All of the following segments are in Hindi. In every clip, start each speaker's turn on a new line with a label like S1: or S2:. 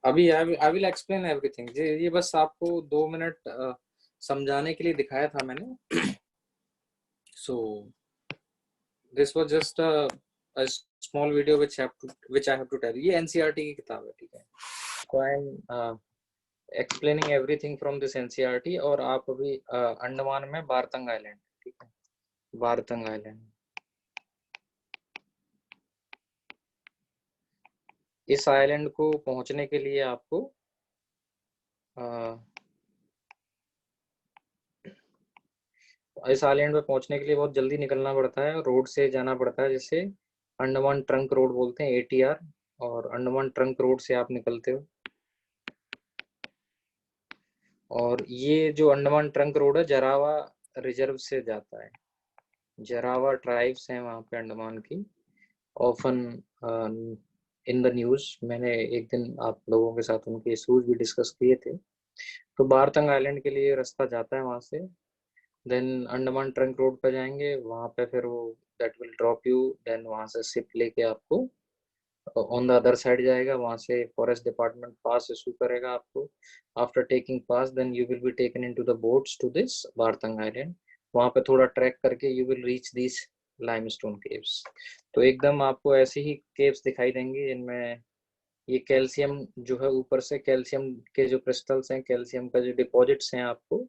S1: अभी आई विल एक्सप्लेन एवरीथिंग। ये बस आपको 2 मिनट समझाने के लिए दिखाया था मैंने। So this was just a small video which I have to tell। ये एनसीईआरटी की किताब है, ठीक है। So I am explaining everything from this NCERT. और आप अभी अंडमान में बारतंग आइलैंड, ठीक है, बारतंग आइलैंड। इस आइलैंड को पहुंचने के लिए आपको इस आइलैंड पे पहुंचने के लिए बहुत जल्दी निकलना पड़ता है, रोड से जाना पड़ता है, जिसे अंडमान ट्रंक रोड बोलते हैं, एटीआर। और अंडमान ट्रंक रोड से आप निकलते हो। और ये जो अंडमान ट्रंक रोड है जरावा रिजर्व से जाता है। जरावा ट्राइब्स हैं वहाँ पे अंडमान की। ऑफन इन द न्यूज, मैंने एक दिन आप लोगों के साथ उनके इशूज भी डिस्कस किए थे। तो बारतंग आइलैंड के लिए रास्ता जाता है वहाँ से। देन अंडमान ट्रंक रोड पर जाएंगे, वहाँ पे फिर वो that will drop you. Then वहाँ से शिप लेके आपको ऑन द अदर साइड जाएगा, वहाँ से फॉरेस्ट डिपार्टमेंट पास इशू करेगा आपको। After taking pass then you will be taken into the boats to this Baratang island. वहाँ पे थोड़ा ट्रैक करके you will reach this limestone caves. तो एकदम आपको ऐसे ही केव्स दिखाई देंगे जिनमें ये कैल्शियम जो है, ऊपर से कैल्शियम के जो क्रिस्टल्स हैं, कैल्शियम का जो डिपॉजिट्स हैं, आपको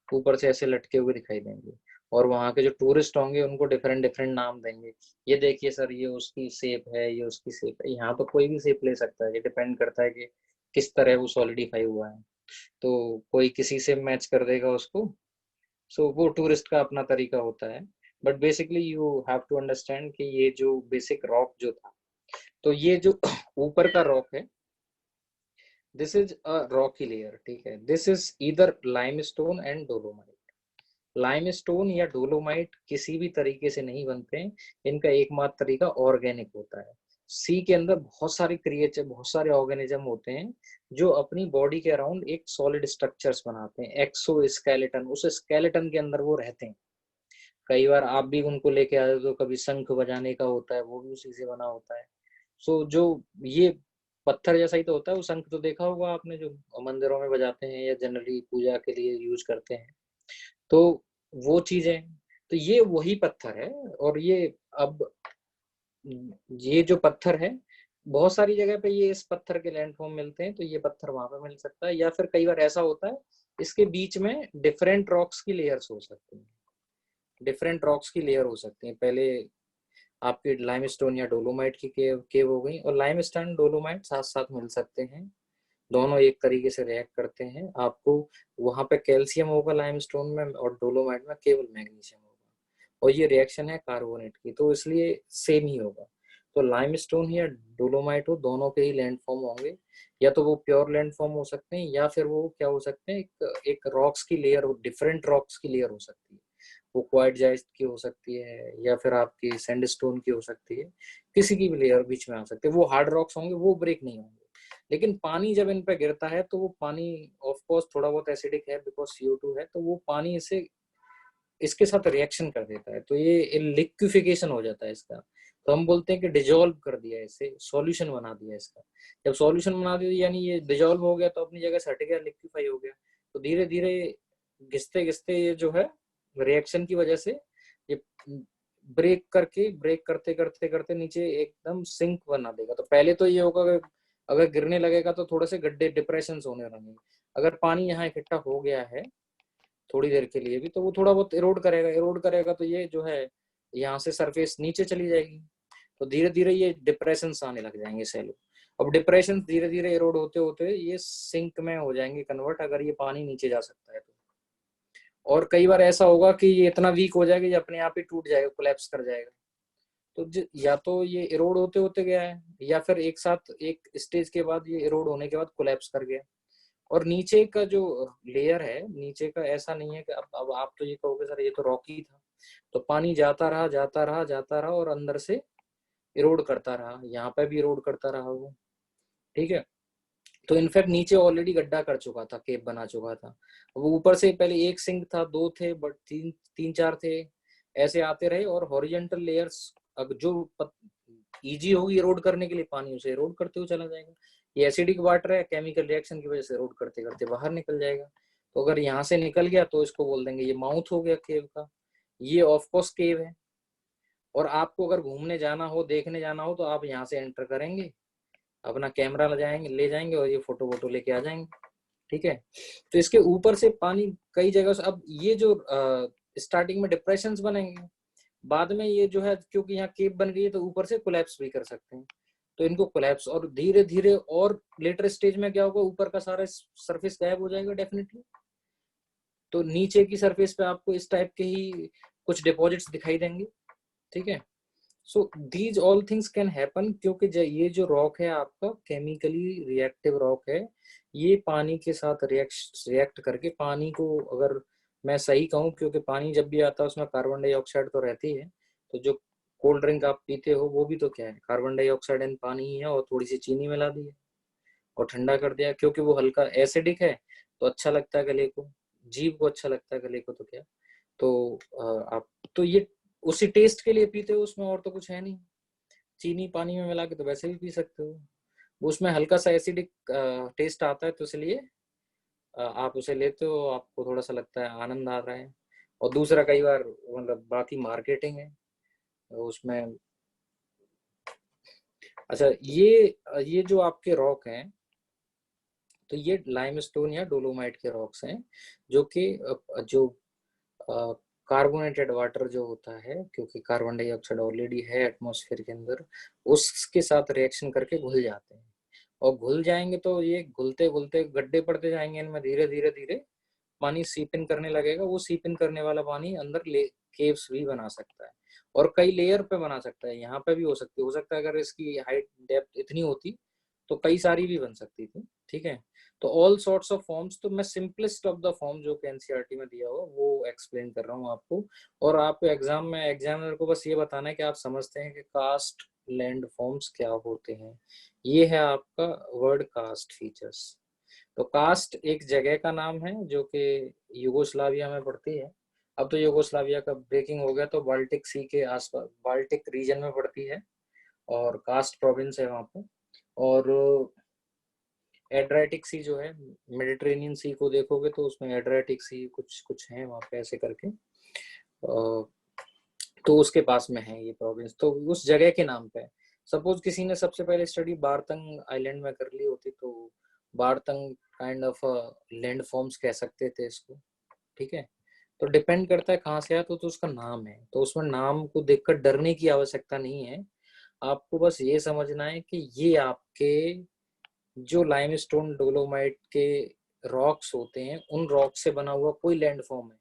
S1: ऊपर से ऐसे लटके हुए दिखाई देंगे। और वहाँ के जो टूरिस्ट होंगे उनको डिफरेंट डिफरेंट नाम देंगे। ये देखिए सर, ये उसकी शेप है, ये उसकी शेप है। यहाँ तो कोई भी शेप ले सकता है, ये डिपेंड करता है कि किस तरह वो सॉलिडिफाई हुआ है। तो कोई किसी से मैच कर देगा उसको। सो वो टूरिस्ट का अपना तरीका होता है। But basically you have to understand कि ये जो बेसिक रॉक जो था, तो ये जो ऊपर का रॉक है, this is a Rocky layer, ठीक है। This is either limestone and dolomite. Limestone या डोलोमाइट किसी भी तरीके से नहीं बनते हैं। इनका एकमात्र तरीका ऑर्गेनिक होता है। सी के अंदर बहुत सारे क्रिएचर, बहुत सारे ऑर्गेनिज्म होते हैं जो अपनी बॉडी के अराउंड एक सॉलिड स्ट्रक्चर्स बनाते हैं, एक्सो स्केलेटन। उस स्केलेटन के अंदर वो रहते हैं। कई बार आप भी उनको लेके आए हो, तो कभी शंख बजाने का होता है, वो भी उसी से बना होता है। सो जो ये पत्थर जैसा ही तो होता है। वो शंख तो देखा होगा आपने, जो मंदिरों में बजाते हैं या जनरली पूजा के लिए यूज करते हैं। तो वो चीजें, तो ये वही पत्थर है। और ये अब ये जो पत्थर है, बहुत सारी जगह पे ये इस पत्थर के लैंडफॉर्म मिलते हैं, तो ये पत्थर वहां पे मिल सकता है। या फिर कई बार ऐसा होता है, इसके बीच में डिफरेंट रॉक्स की लेयर्स हो सकती हैं। डिफरेंट रॉक्स की लेयर हो सकती हैं। पहले आपकी लाइमस्टोन या डोलोमाइट की केव हो गई। और लाइमस्टोन डोलोमाइट साथ साथ मिल सकते हैं, दोनों एक तरीके से रिएक्ट करते हैं। आपको वहां पे कैल्शियम होगा लाइमस्टोन में, और डोलोमाइट में केवल मैग्नीशियम होगा। और ये रिएक्शन है कार्बोनेट की, तो इसलिए सेम ही होगा। तो लाइमस्टोन या डोलोमाइट हो, दोनों के ही लैंडफॉर्म होंगे। या तो वो प्योर लैंडफॉर्म हो सकते हैं, या फिर वो क्या हो सकते हैं, एक रॉक्स की लेयर, डिफरेंट रॉक्स की लेयर हो सकती है। वो क्वाइट जाइस्ट की हो सकती है, या फिर आपकी सैंडस्टोन की हो सकती है। किसी की भी लेयर बीच में आ सकती है। वो हार्ड रॉक्स होंगे, वो ब्रेक नहीं होंगे। लेकिन पानी जब इन पे गिरता है, तो वो पानी ऑफ कोर्स थोड़ा बहुत एसिडिक है, बिकॉज CO2 है, तो वो पानी इसे इसके साथ रिएक्शन कर देता है, तो ये लिक्विफिकेशन हो जाता है इसका। तो हम बोलते हैं कि डिजोल्व कर दिया, इसे सॉल्यूशन बना दिया इसका। जब सॉल्यूशन बना दिया यानी ये डिजोल्व हो गया, तो अपनी जगह से हट गया, लिक्विफाई हो गया। तो धीरे धीरे घिसते घिसते ये जो है रिएक्शन की वजह से ये ब्रेक करते करते करते नीचे एकदम सिंक बना देगा। तो पहले तो ये होगा कि अगर गिरने लगेगा तो थोड़े से गड्ढे, डिप्रेशन होने लगेंगे। अगर पानी यहाँ इकट्ठा हो गया है थोड़ी देर के लिए भी, तो वो थोड़ा बहुत इरोड करेगा। इरोड करेगा तो ये जो है यहाँ से सरफेस नीचे चली जाएगी। तो धीरे धीरे ये डिप्रेशन आने लग जाएंगे सैलो। अब डिप्रेशन धीरे धीरे इरोड होते होते ये सिंक में हो जाएंगे कन्वर्ट, अगर ये पानी नीचे जा सकता है तो। और कई बार ऐसा होगा कि ये इतना वीक हो जाएगा, ये अपने आप ही टूट जाएगा, कोलैप्स कर जाएगा। तो या तो ये इरोड होते होते गया है, या फिर एक साथ एक स्टेज के बाद ये इरोड होने के बाद कोलैप्स कर गया। और नीचे का जो लेयर है, नीचे का ऐसा नहीं है कि अब आप तो ये कहोगे सर ये तो रॉकी था। तो पानी जाता रहा जाता रहा जाता रहा, और अंदर से इरोड करता रहा, यहाँ पे भी इरोड करता रहा वो, ठीक है। तो इनफैक्ट नीचे ऑलरेडी गड्ढा कर चुका था, केप बना चुका था। वो ऊपर से पहले एक सिंक था, दो थे, बट तीन तीन चार थे, ऐसे आते रहे। और हॉरिजेंटल लेयर्स अब जो इजी होगी इरोड करने के लिए, पानी उसे इरोड करते हुए चला जाएगा। ये एसिडिक वाटर है, केमिकल रिएक्शन की वजह से रोड करते करते बाहर निकल जाएगा। तो अगर यहाँ से निकल गया तो इसको बोल देंगे ये माउथ हो गया केव का, ये ऑफ कोर्स केव है। और आपको अगर घूमने जाना हो, देखने जाना हो, तो आप यहाँ से एंटर करेंगे, अपना कैमरा ले जाएंगे और ये फोटो वोटो लेके आ जाएंगे। ठीक है, तो इसके ऊपर से पानी कई जगह से, अब ये जो स्टार्टिंग में डिप्रेशंस बनेंगे, बाद में ये जो है क्योंकि यहाँ केप बन गई है तो ऊपर से कोलैप्स भी कर सकते हैं। तो इनको कोलैप्स, और धीरे धीरे और लेटर स्टेज में क्या होगा, ऊपर का सारा सरफेस गायब हो जाएगा डेफिनेटली। तो नीचे की सरफेस पे आपको इस टाइप के ही कुछ डिपॉजिट्स दिखाई देंगे। ठीक है, so these all things can happen, क्योंकि ये जो रॉक है आपका केमिकली रिएक्टिव रॉक है। ये पानी के साथ रिएक्ट करके, पानी को अगर मैं सही कहूँ, क्योंकि पानी जब भी आता है उसमें कार्बन डाइऑक्साइड तो रहती है, तो जो कोल्ड ड्रिंक आप पीते हो वो भी तो क्या है, कार्बन डाइऑक्साइड एंड पानी ही है, और थोड़ी सी चीनी मिला दी है और ठंडा कर दिया, क्योंकि वो हल्का एसिडिक है तो अच्छा लगता है गले को, जीभ को अच्छा लगता है गले को, तो क्या, तो आप तो ये उसी टेस्ट के लिए पीते हो, उसमें और तो कुछ है नहीं। चीनी पानी में मिला के तो वैसे भी पी सकते हो, उसमें हल्का सा एसिडिक टेस्ट आता है, तो इसलिए आप उसे लेते हो, आपको थोड़ा सा लगता है आनंद आ रहा है। और दूसरा कई बार मतलब बाकी मार्केटिंग है उसमें। अच्छा, ये जो आपके रॉक हैं, तो ये लाइमस्टोन या डोलोमाइट के रॉक्स हैं, जो कि जो कार्बोनेटेड वाटर जो होता है, क्योंकि कार्बन डाइऑक्साइड ऑलरेडी है एटमॉस्फेयर के अंदर, उसके साथ रिएक्शन करके घुल जाते हैं। और घुल जाएंगे तो ये घुलते घुलते गड्ढे पड़ते जाएंगे इनमें, धीरे धीरे धीरे पानी सीप इन करने लगेगा। वो सीप इन करने वाला पानी अंदर केव्स भी बना सकता है, और कई लेयर पे बना सकता है। यहाँ पे भी हो सकता है अगर इसकी हाइट डेप्थ इतनी होती तो कई सारी भी बन सकती थी। ठीक है, तो ऑल सॉर्ट्स ऑफ फॉर्म्स, तो मैं सिंपलेस्ट ऑफ द फॉर्म जो कि एनसीईआरटी में दिया हुआ वो एक्सप्लेन कर रहा हूँ आपको। और आपको एग्जाम में एग्जामिनर को बस ये बताना है कि आप समझते हैं कि कास्ट लैंड फॉर्म्स क्या होते हैं। ये है आपका वर्ड कास्ट फीचर्स। तो कास्ट एक जगह का नाम है जो कि यूगोस्लाविया में पड़ती है। अब तो यूगोस्लाविया का ब्रेकिंग हो गया, तो बाल्टिक सी के आसपास बाल्टिक रीजन में पड़ती है, और कास्ट प्रोविंस है वहां पे। और एड्रियाटिक सी जो है, मेडिटेरेनियन सी को देखोगे तो उसमें एड्रियाटिक सी कुछ कुछ है वहां पे ऐसे करके, तो उसके पास में है ये प्रोविंस, तो उस जगह के नाम पे। सपोज किसी ने सबसे पहले स्टडी बारतंग आइलैंड में कर ली होती तो बारतंग काइंड ऑफ लैंड फॉर्म्स कह सकते थे इसको। ठीक है, तो डिपेंड करता है कहाँ से आया, तो उसका नाम है, तो उसमें नाम को देखकर डरने की आवश्यकता नहीं है। आपको बस ये समझना है कि ये आपके जो लाइमस्टोन डोलोमाइट के रॉक्स होते हैं, उन रॉक से बना हुआ कोई लैंड फॉर्म है।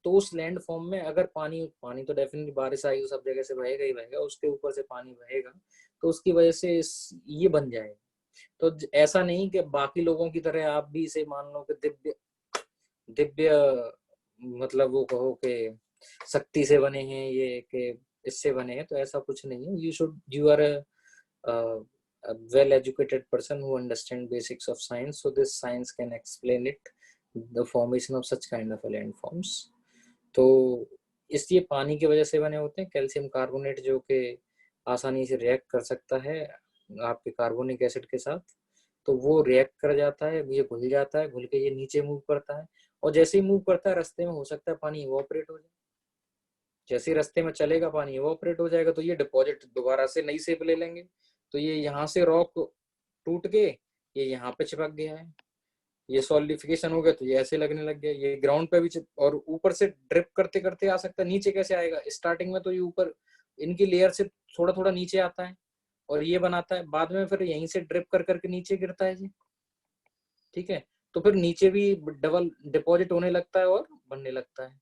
S1: तो उस लैंड फॉर्म में अगर पानी पानी तो डेफिनेटली बारिश आई तो सब जगह से बहेगा ही बहेगा, उसके ऊपर से पानी बहेगा, तो उसकी वजह से ये बन जाएगा। तो ऐसा नहीं कि बाकी लोगों की तरह आप भी इसे मान लो कि दिव्य दिव्य मतलब वो कहो कि शक्ति से बने हैं ये, कि इससे बने हैं, तो ऐसा कुछ नहीं है। You are a well educated person who understand basics of science, so this science can explain it, the formation of such kind of landforms। तो इसलिए पानी की वजह से बने होते हैं। कैल्शियम कार्बोनेट जो कि आसानी से रिएक्ट कर सकता है आपके कार्बोनिक एसिड के साथ, तो वो रिएक्ट कर जाता है, ये घुल जाता है, घुल के ये नीचे मूव करता है, और जैसे ही मूव करता है रास्ते में हो सकता है पानी इवोपरेट हो जाए। जैसे रास्ते में चलेगा पानी इवोपरेट हो जाएगा, तो ये डिपॉजिट दोबारा से नई शेप ले लेंगे। तो ये यहाँ से रॉक टूट के ये यहाँ पे चिपक गया है, ये सॉलिडिफिकेशन हो गया, तो ये ऐसे लगने लग गया, ये ग्राउंड पे भी और ऊपर से ड्रिप करते करते आ सकता है। नीचे कैसे आएगा, स्टार्टिंग में तो ये ऊपर इनकी लेयर से थोड़ा थोड़ा नीचे आता है और ये बनाता है, बाद में फिर यहीं से ड्रिप कर करके नीचे गिरता है जी। ठीक है, तो फिर नीचे भी डबल डिपॉजिट होने लगता है और बनने लगता है।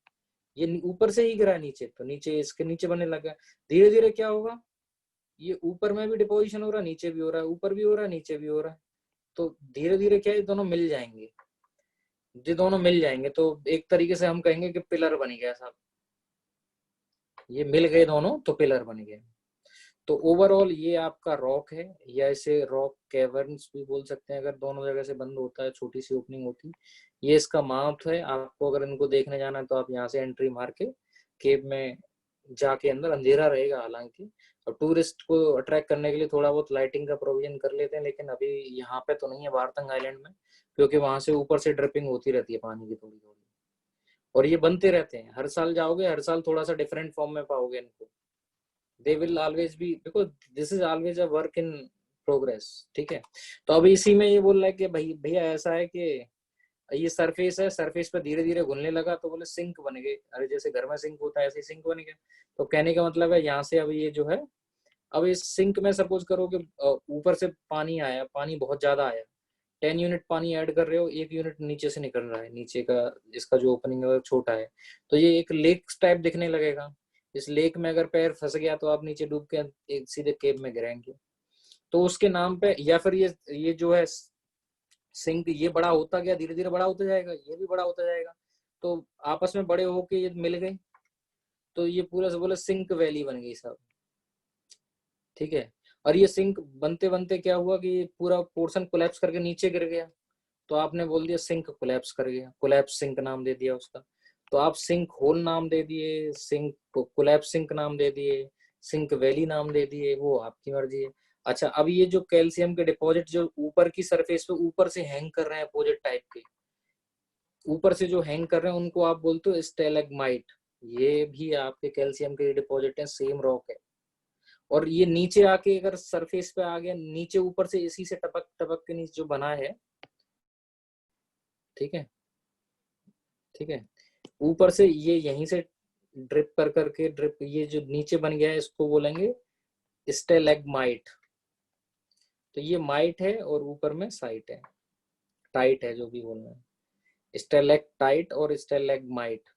S1: ये ऊपर से ही गिरा है नीचे, तो नीचे इसके नीचे बनने लगा। धीरे धीरे क्या होगा, ये ऊपर में भी डिपोजिशन हो रहा है, नीचे भी हो रहा है, ऊपर भी हो रहा है, नीचे भी हो रहा है। तो धीरे धीरे क्या है, दोनों मिल जाएंगे। ये दोनों मिल जाएंगे तो एक तरीके से हम कहेंगे कि पिलर बन गया साहब, ये मिल गए दोनों तो पिलर बन गए। तो ओवरऑल ये आपका रॉक है, या इसे रॉक कैवर्न्स भी बोल सकते हैं, अगर दोनों जगह से बंद होता है, छोटी सी ओपनिंग होती। ये इसका माउथ है। आपको अगर इनको देखने जाना है तो आप यहाँ से एंट्री मार के केव में जाके अंदर अंधेरा रहेगा हालांकि, और टूरिस्ट को अट्रैक्ट करने के लिए थोड़ा बहुत लाइटिंग का प्रोविजन कर लेते हैं, लेकिन अभी यहाँ पे तो नहीं है बारतंग आइलैंड में, क्योंकि वहां से ऊपर से ड्रिपिंग होती रहती है पानी की थोड़ी थोड़ी, और ये बनते रहते हैं। हर साल जाओगे, हर साल थोड़ा सा डिफरेंट फॉर्म में पाओगे इनको। They will always be, because this is always a work in progress. ठीक है, तो अभी इसी में ये बोल रहा है कि भाई भैया ऐसा है कि ये सरफेस है, सरफेस पे धीरे धीरे घुलने लगा, तो बोले सिंक बन गए। अरे जैसे घर में सिंक होता है ऐसे सिंक बन गया। तो कहने का मतलब है यहाँ से अब ये जो है, अब इस सिंक में सपोज करो कि ऊपर से पानी आया, पानी बहुत ज्यादा आया, 10 यूनिट पानी ऐड कर रहे हो, 1 यूनिट नीचे से निकल रहा है, नीचे का इसका जो ओपनिंग है छोटा है, तो ये एक लेक टाइप दिखने लगेगा। इस लेक में अगर पैर फंस गया तो आप नीचे डूब के एक सीधे केव में गिरेंगे। तो उसके नाम पे, या फिर ये जो है सिंक, ये बड़ा होता गया, धीरे धीरे बड़ा होता जाएगा, ये भी बड़ा होता जाएगा, तो आपस में बड़े होके ये मिल गए, तो ये पूरा से बोले सिंक वैली बन गई सब। ठीक है, और ये सिंक बनते बनते क्या हुआ कि पूरा पोर्शन कोलैप्स करके नीचे गिर गया, तो आपने बोल दिया सिंक कोलैप्स कर गया, कोलैप्स सिंक नाम दे दिया उसका। तो आप सिंक होल नाम दे दिए, सिंक कोलैप्स सिंक नाम दे दिए, सिंक वैली नाम दे दिए, वो आपकी मर्जी है। अच्छा, अब ये जो कैल्शियम के डिपॉजिट जो ऊपर की सरफेस पे ऊपर से हैंग कर रहे हैं पोजेट टाइप के, ऊपर से जो हैंग कर रहे हैं उनको आप बोलते हो स्टेलेगमाइट। ये भी आपके कैल्शियम के डिपॉजिट है, सेम रॉक है। और ये नीचे आके अगर सरफेस पे आ गया, नीचे ऊपर से इसी से टपक टपक के नीचे जो बना है, ठीक है, ठीक है, ऊपर से ये यहीं से ड्रिप कर करके ड्रिप, ये जो नीचे बन गया है इसको बोलेंगे स्टेलेगमाइट। तो ये माइट है और ऊपर में साइट है, टाइट है, जो भी बोलना है, स्टेलेक्टाइट और स्टेलेगमाइट।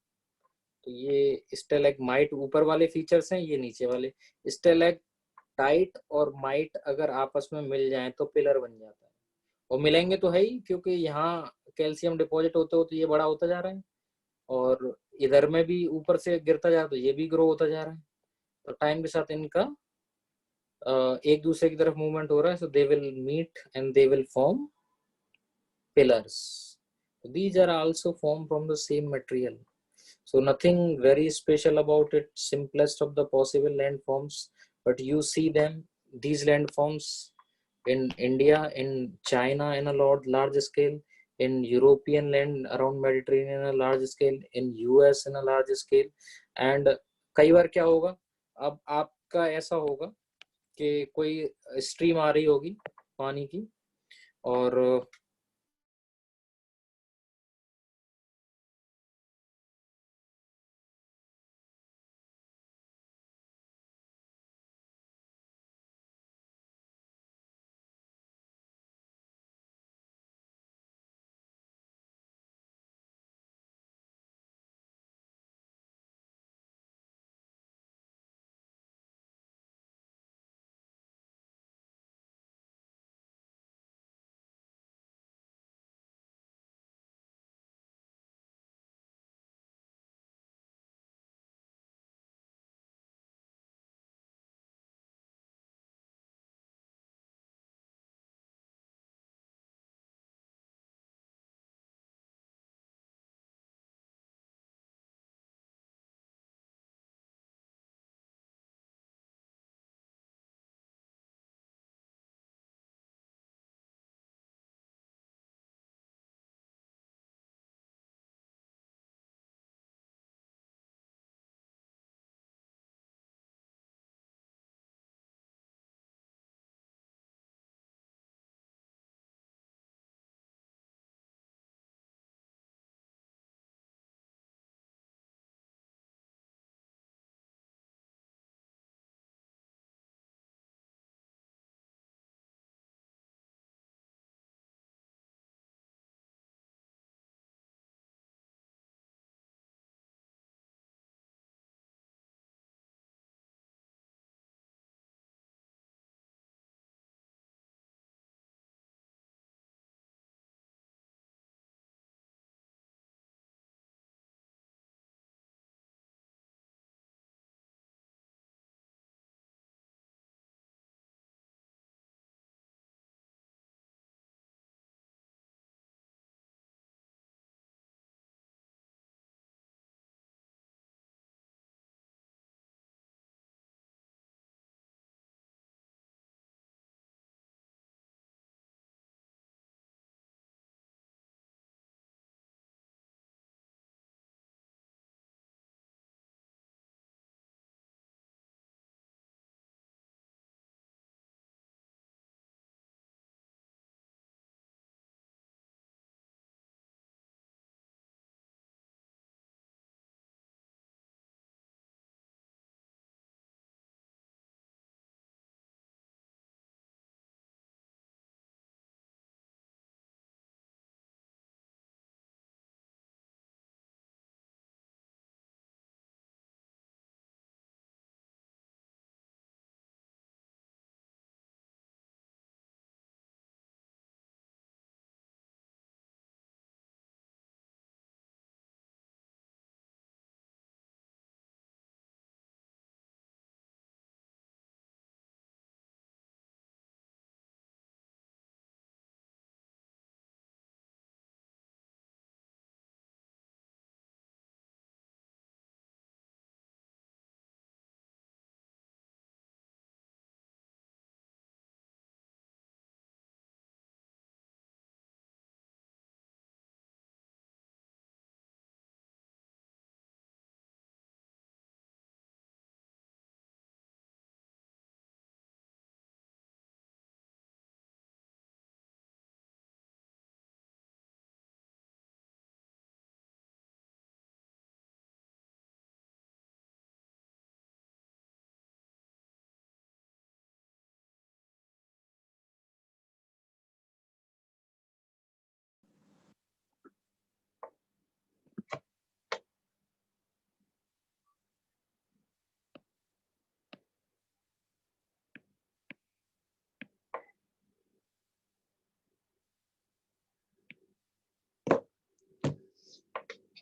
S1: तो ये स्टेलेगमाइट ऊपर वाले फीचर्स हैं, ये नीचे वाले। स्टेलेक्टाइट और माइट अगर आपस में मिल जाए तो पिलर बन जाता है, और मिलेंगे तो है ही, क्योंकि यहाँ कैल्शियम डिपॉजिट होते होते ये बड़ा होता जा रहा है, और इधर में भी ऊपर से गिरता जा रहा है, तो ये भी ग्रो होता जा रहा है। तो टाइम के साथ इनका एक दूसरे की तरफ मूवमेंट हो रहा है, so they will meet and they will form pillars. These are also formed from the same material. So nothing very special about it, simplest of the possible landforms, but you see them, these landforms in India, in China in a large scale, in European land around Mediterranean in a large scale, in US in a large scale, and कई बार क्या होगा, अब आपका ऐसा होगा कि कोई स्ट्रीम आ रही होगी पानी की, और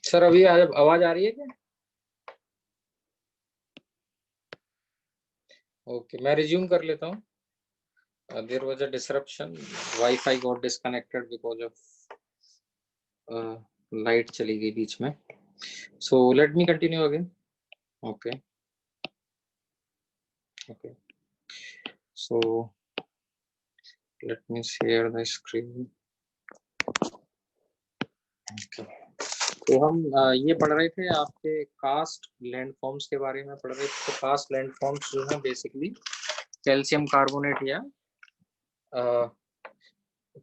S1: सर अभी आवाज आ रही है क्या? ओके, मैं रिज्यूम कर लेता हूँ. There was a disruption, WiFi got disconnected because of light चली गई बीच में. So let me continue again. Okay. Okay, so let me share the screen. Okay, तो हम ये पढ़ रहे थे आपके कास्ट लैंडफॉर्म्स के बारे में पढ़ रहे थे. तो कास्ट लैंडफॉर्म्स जो है बेसिकली कैल्शियम कार्बोनेट या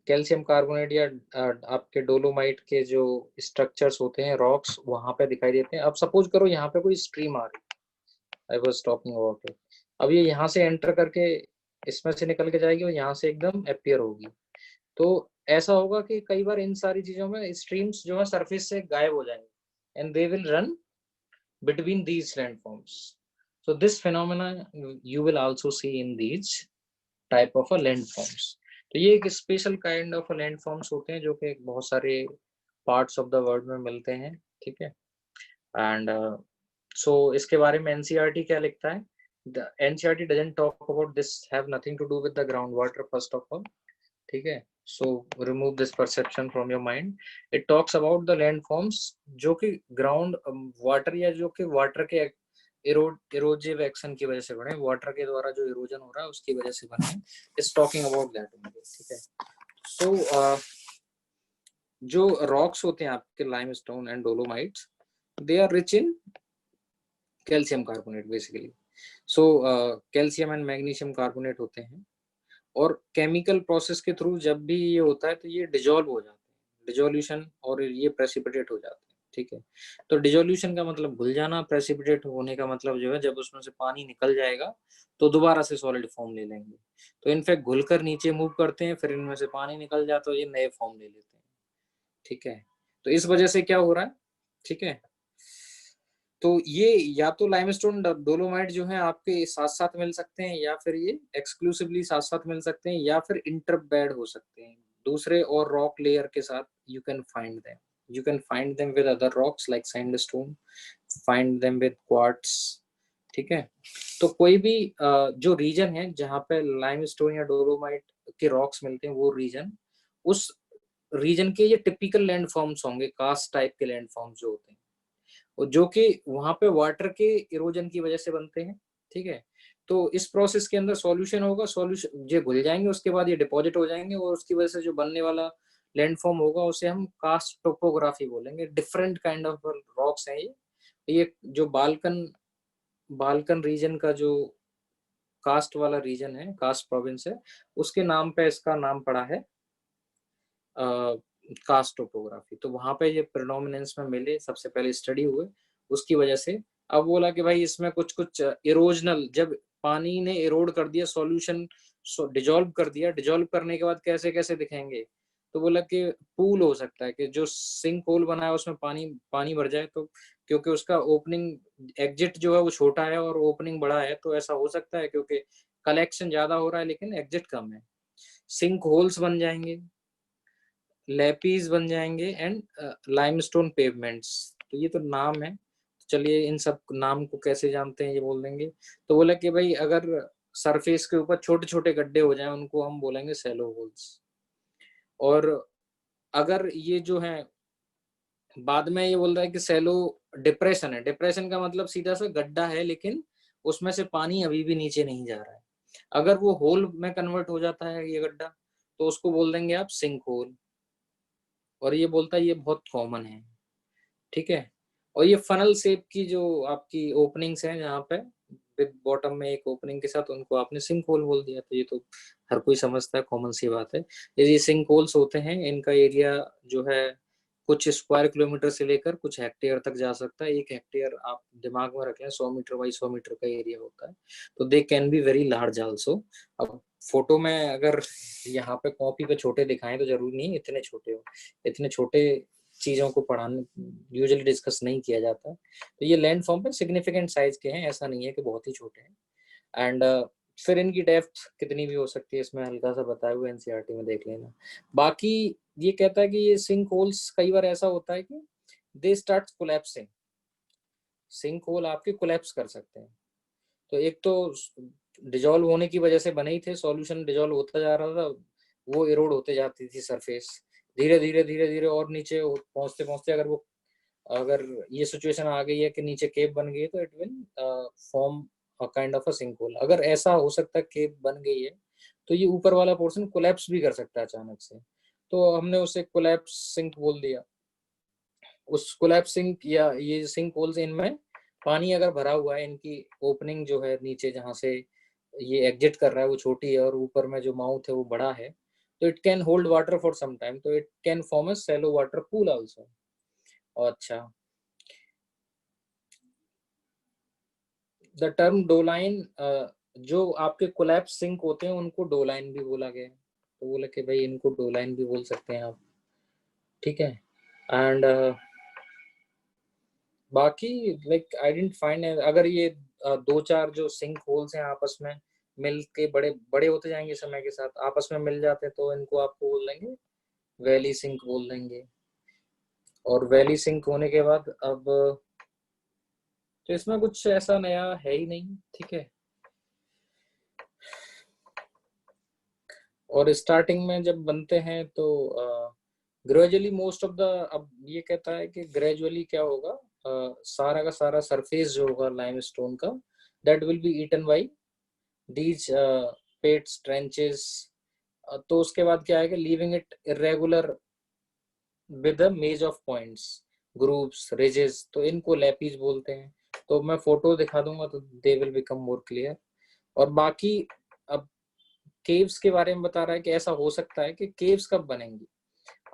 S1: कैल्शियम कार्बोनेट या आपके डोलोमाइट के जो स्ट्रक्चर्स होते हैं, रॉक्स, वहां पे दिखाई देते हैं. अब सपोज करो यहाँ पे कोई स्ट्रीम आ रही है. I was talking about it. अब ये यहाँ से एंटर करके इसमें से निकल के जाएगी और यहाँ से एकदम अपीयर होगी. तो ऐसा होगा कि कई बार इन सारी चीजों में स्ट्रीम्स जो है सरफेस से गायब हो जाएंगे and they will run between these landforms. So this phenomena you will also see in these type of a landforms. तो ये एक स्पेशल काइंड ऑफ लैंडफॉर्म्स होते हैं जो कि बहुत सारे पार्ट्स ऑफ द वर्ल्ड में मिलते हैं. ठीक है. एंड सो इसके बारे में एनसीईआरटी क्या लिखता है? The NCERT doesn't talk about this, have nothing to do with the ground water first of all. ठीक है. So remove this perception from your mind. It talks about the landforms जो कि ग्राउंड वाटर या जो कि वाटर के इरोजिव एक्शन की वजह से बने, वाटर के द्वारा जो इरोजन हो रहा है उसकी वजह से बने. Is talking about that. ठीक है. सो जो रॉक्स होते हैं आपके limestone and dolomites, they are rich in calcium carbonate basically. So calcium and magnesium carbonate होते हैं और केमिकल प्रोसेस के थ्रू जब भी ये होता है तो ये डिजोल्व हो जाते हैं, डिजोल्यूशन, और ये प्रेसिपिटेट हो जाते हैं. ठीक है. तो डिजोल्यूशन का मतलब घुल जाना, प्रेसिपिटेट होने का मतलब जो है जब उसमें से पानी निकल जाएगा तो दोबारा से सॉलिड फॉर्म ले लेंगे. तो इनफैक्ट घुलकर नीचे मूव करते हैं, फिर इनमें से पानी निकल जाता है, ये नए फॉर्म ले लेते हैं. ठीक है. तो इस वजह से क्या हो रहा है? ठीक है. तो ये या तो लाइमस्टोन डोलोमाइट जो है आपके साथ साथ मिल सकते हैं, या फिर ये एक्सक्लूसिवली साथ साथ मिल सकते हैं, या फिर इंटरबेड हो सकते हैं दूसरे और रॉक लेयर के साथ. You can find them with other rocks like sandstone, find them with quartz. ठीक है. तो कोई भी जो रीजन है जहाँ पे लाइमस्टोन या डोलोमाइट के रॉक्स मिलते हैं, वो रीजन, उस रीजन के ये टिपिकल लैंड फॉर्म्स होंगे, कास्ट टाइप के लैंड फॉर्म्स जो होते हैं, और जो कि वहां पे वाटर के इरोजन की वजह से बनते हैं. ठीक है. तो इस प्रोसेस के अंदर सॉल्यूशन होगा, सॉल्यूशन ये घुल जाएंगे, उसके बाद ये डिपॉजिट हो जाएंगे, और उसकी वजह से जो बनने वाला लैंडफॉर्म होगा उसे हम कास्ट टोपोग्राफी बोलेंगे. डिफरेंट काइंड ऑफ रॉक्स हैं ये जो बाल्कन बाल्कन रीजन का जो कास्ट वाला रीजन है, कास्ट प्रोविंस है, उसके नाम पे इसका नाम पड़ा है कास्ट टोपोग्राफी. तो वहां पे ये प्रेडोमिनेंस में मिले, सबसे पहले स्टडी हुए, उसकी वजह से अब बोला कि भाई इसमें कुछ कुछ इरोजनल, जब पानी ने इरोड कर दिया, सॉल्यूशन डिजोल्व कर दिया, डिजोल्व करने के बाद कैसे कैसे दिखेंगे, तो बोला कि पूल हो सकता है कि जो सिंक होल बना है उसमें पानी पानी भर जाए, तो क्योंकि उसका ओपनिंग एग्जिट जो है वो छोटा है और ओपनिंग बड़ा है, तो ऐसा हो सकता है क्योंकि कलेक्शन ज्यादा हो रहा है लेकिन एग्जिट कम है. सिंक होल्स बन जाएंगे, लैपीज बन जाएंगे, एंड लाइमस्टोन पेवमेंट्स. तो ये तो नाम है. चलिए इन सब नाम को कैसे जानते हैं ये बोल देंगे. तो बोला कि भाई अगर सरफेस के ऊपर छोटे छोटे गड्ढे हो जाएं उनको हम बोलेंगे सैलो होल्स. और अगर ये जो है बाद में ये बोल रहा है कि सैलो डिप्रेशन है. डिप्रेशन का मतलब सीधा सा गड्ढा है लेकिन उसमें से पानी अभी भी नीचे नहीं जा रहा है. अगर वो होल में कन्वर्ट हो जाता है ये गड्ढा, तो उसको बोल देंगे आप सिंक होल. और ये बोलता है ये बहुत कॉमन है. ठीक है. और ये फनल शेप की जो आपकी ओपनिंग्स हैं जहाँ पे विद बॉटम में एक ओपनिंग के साथ, उनको आपने सिंक होल बोल दिया, तो ये तो हर कोई समझता है, कॉमन सी बात है. ये सिंक होल्स होते हैं, इनका एरिया जो है कुछ स्क्वायर किलोमीटर से लेकर कुछ हेक्टेयर तक जा सकता है. 1 हेक्टेयर आप दिमाग में रखें, 100 मीटर बाई 100 मीटर का एरिया होता है. तो they can be very large also. अब फोटो में अगर यहाँ पे कॉपी पे छोटे दिखाएं तो जरूरी नहीं इतने छोटे हो. इतने छोटे चीजों को पढ़ाने यूजुअली डिस्कस नहीं किया जाता. तो ये लैंड फॉर्म पे सिग्निफिकेंट साइज के हैं, ऐसा नहीं है कि बहुत ही छोटे हैं. एंड फिर इनकी डेप्थ कितनी भी हो सकती है इसमें हल्का सा बताया हुआ एनसीईआरटी में देख लेना. बाकी ये कहता है कि ये सिंक होल्स कई बार ऐसा होता है कि they start collapsing, sink hole आपके कोलैप्स कर सकते हैं। तो एक तो डिजोल्व होने की वजह से बने ही थे, सॉल्यूशन डिजोल्व होता जा रहा था, वो इरोड होते जाती थी सरफेस, धीरे धीरे धीरे धीरे और नीचे पहुंचते पहुंचते अगर ये सिचुएशन आ गई है कि नीचे केप बन गई है, तो it will form a kind of a sink hole. अगर ऐसा हो सकता है केप बन गई है, तो ये ऊपर वाला पोर्शन कोलैप्स भी कर सकता है अचानक से, तो हमने उसे कोलैप्स सिंक बोल दिया। उस कोलैप्स सिंक या ये सिंक होल्स, इनमें पानी अगर भरा हुआ है, इनकी ओपनिंग जो है नीचे जहाँ से ये एग्जिट कर रहा है वो छोटी है और ऊपर में जो माउथ है वो बड़ा है, तो it can hold water for some time, तो it can form a shallow water pool also. अच्छा, द टर्म डोलाइन, जो आपके कोलैप्स सिंक होते हैं उनको डोलाइन भी बोला गया है, तो बोला कि भाई इनको डोलाइन भी बोल सकते हैं आप, ठीक है। एंड बाकी लाइक आई डेंट फाइंड, अगर ये दो चार जो सिंक होल्स हैं आपस में मिल के बड़े बड़े होते जाएंगे समय के साथ, आपस में मिल जाते हैं, तो इनको आपको बोल देंगे वैली सिंक बोल देंगे। और वैली सिंक होने के बाद अब तो इसमें कुछ ऐसा नया है ही नहीं, ठीक है। और स्टार्टिंग में जब बनते हैं तो ग्रेजुअली मोस्ट ऑफ द, अब ये कहता है कि ग्रेजुअली क्या होगा, सारा का सारा सरफेस जो होगा लाइमस्टोन का, that will be eaten by these pits trenches. तो उसके बाद क्या है कि leaving it irregular with a maze of points, groups, ridges, तो इनको लैपीज बोलते हैं। तो मैं फोटो दिखा दूंगा तो they will become more clear. और बाकी अब केव्स के बारे में बता रहा है कि ऐसा हो सकता है कि केव्स कब बनेंगी,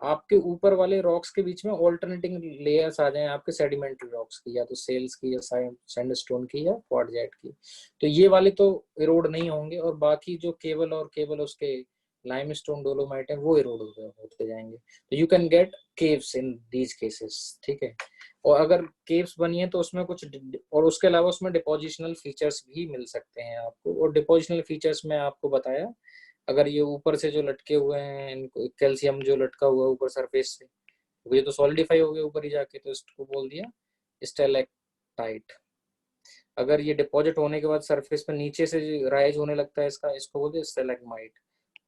S1: आपके ऊपर वाले रॉक्स के बीच में ऑल्टरनेटिंग लेयर्स आ जाएं आपके सेडिमेंट्री रॉक्स की, या तो सेल्स की, या सैंडस्टोन की, या क्वार्टजाइट की, तो ये वाले तो इरोड नहीं होंगे, और बाकी जो केवल उसके लाइमस्टोन डोलोमाइट है वो इरोड होते जाएंगे। तो you can gate caves in these cases, ठीक है। और अगर केव्स बनी है तो उसमें कुछ, और उसके अलावा उसमें डिपोजिशनल फीचर्स भी मिल सकते हैं आपको, और डिपोजिशनल फीचर्स में आपको बताया, अगर ये ऊपर से जो लटके हुए हैं, इनको कैल्शियम जो लटका हुआ है ऊपर सरफेस से, ये तो सॉलिडिफाई हो गया ऊपर ही जाके, तो इसको बोल दिया स्टेलेक्टाइट। अगर ये डिपॉजिट होने के बाद सरफेस पर नीचे से राइज होने लगता है इसका, इसको बोलते स्टेलेग्माइट।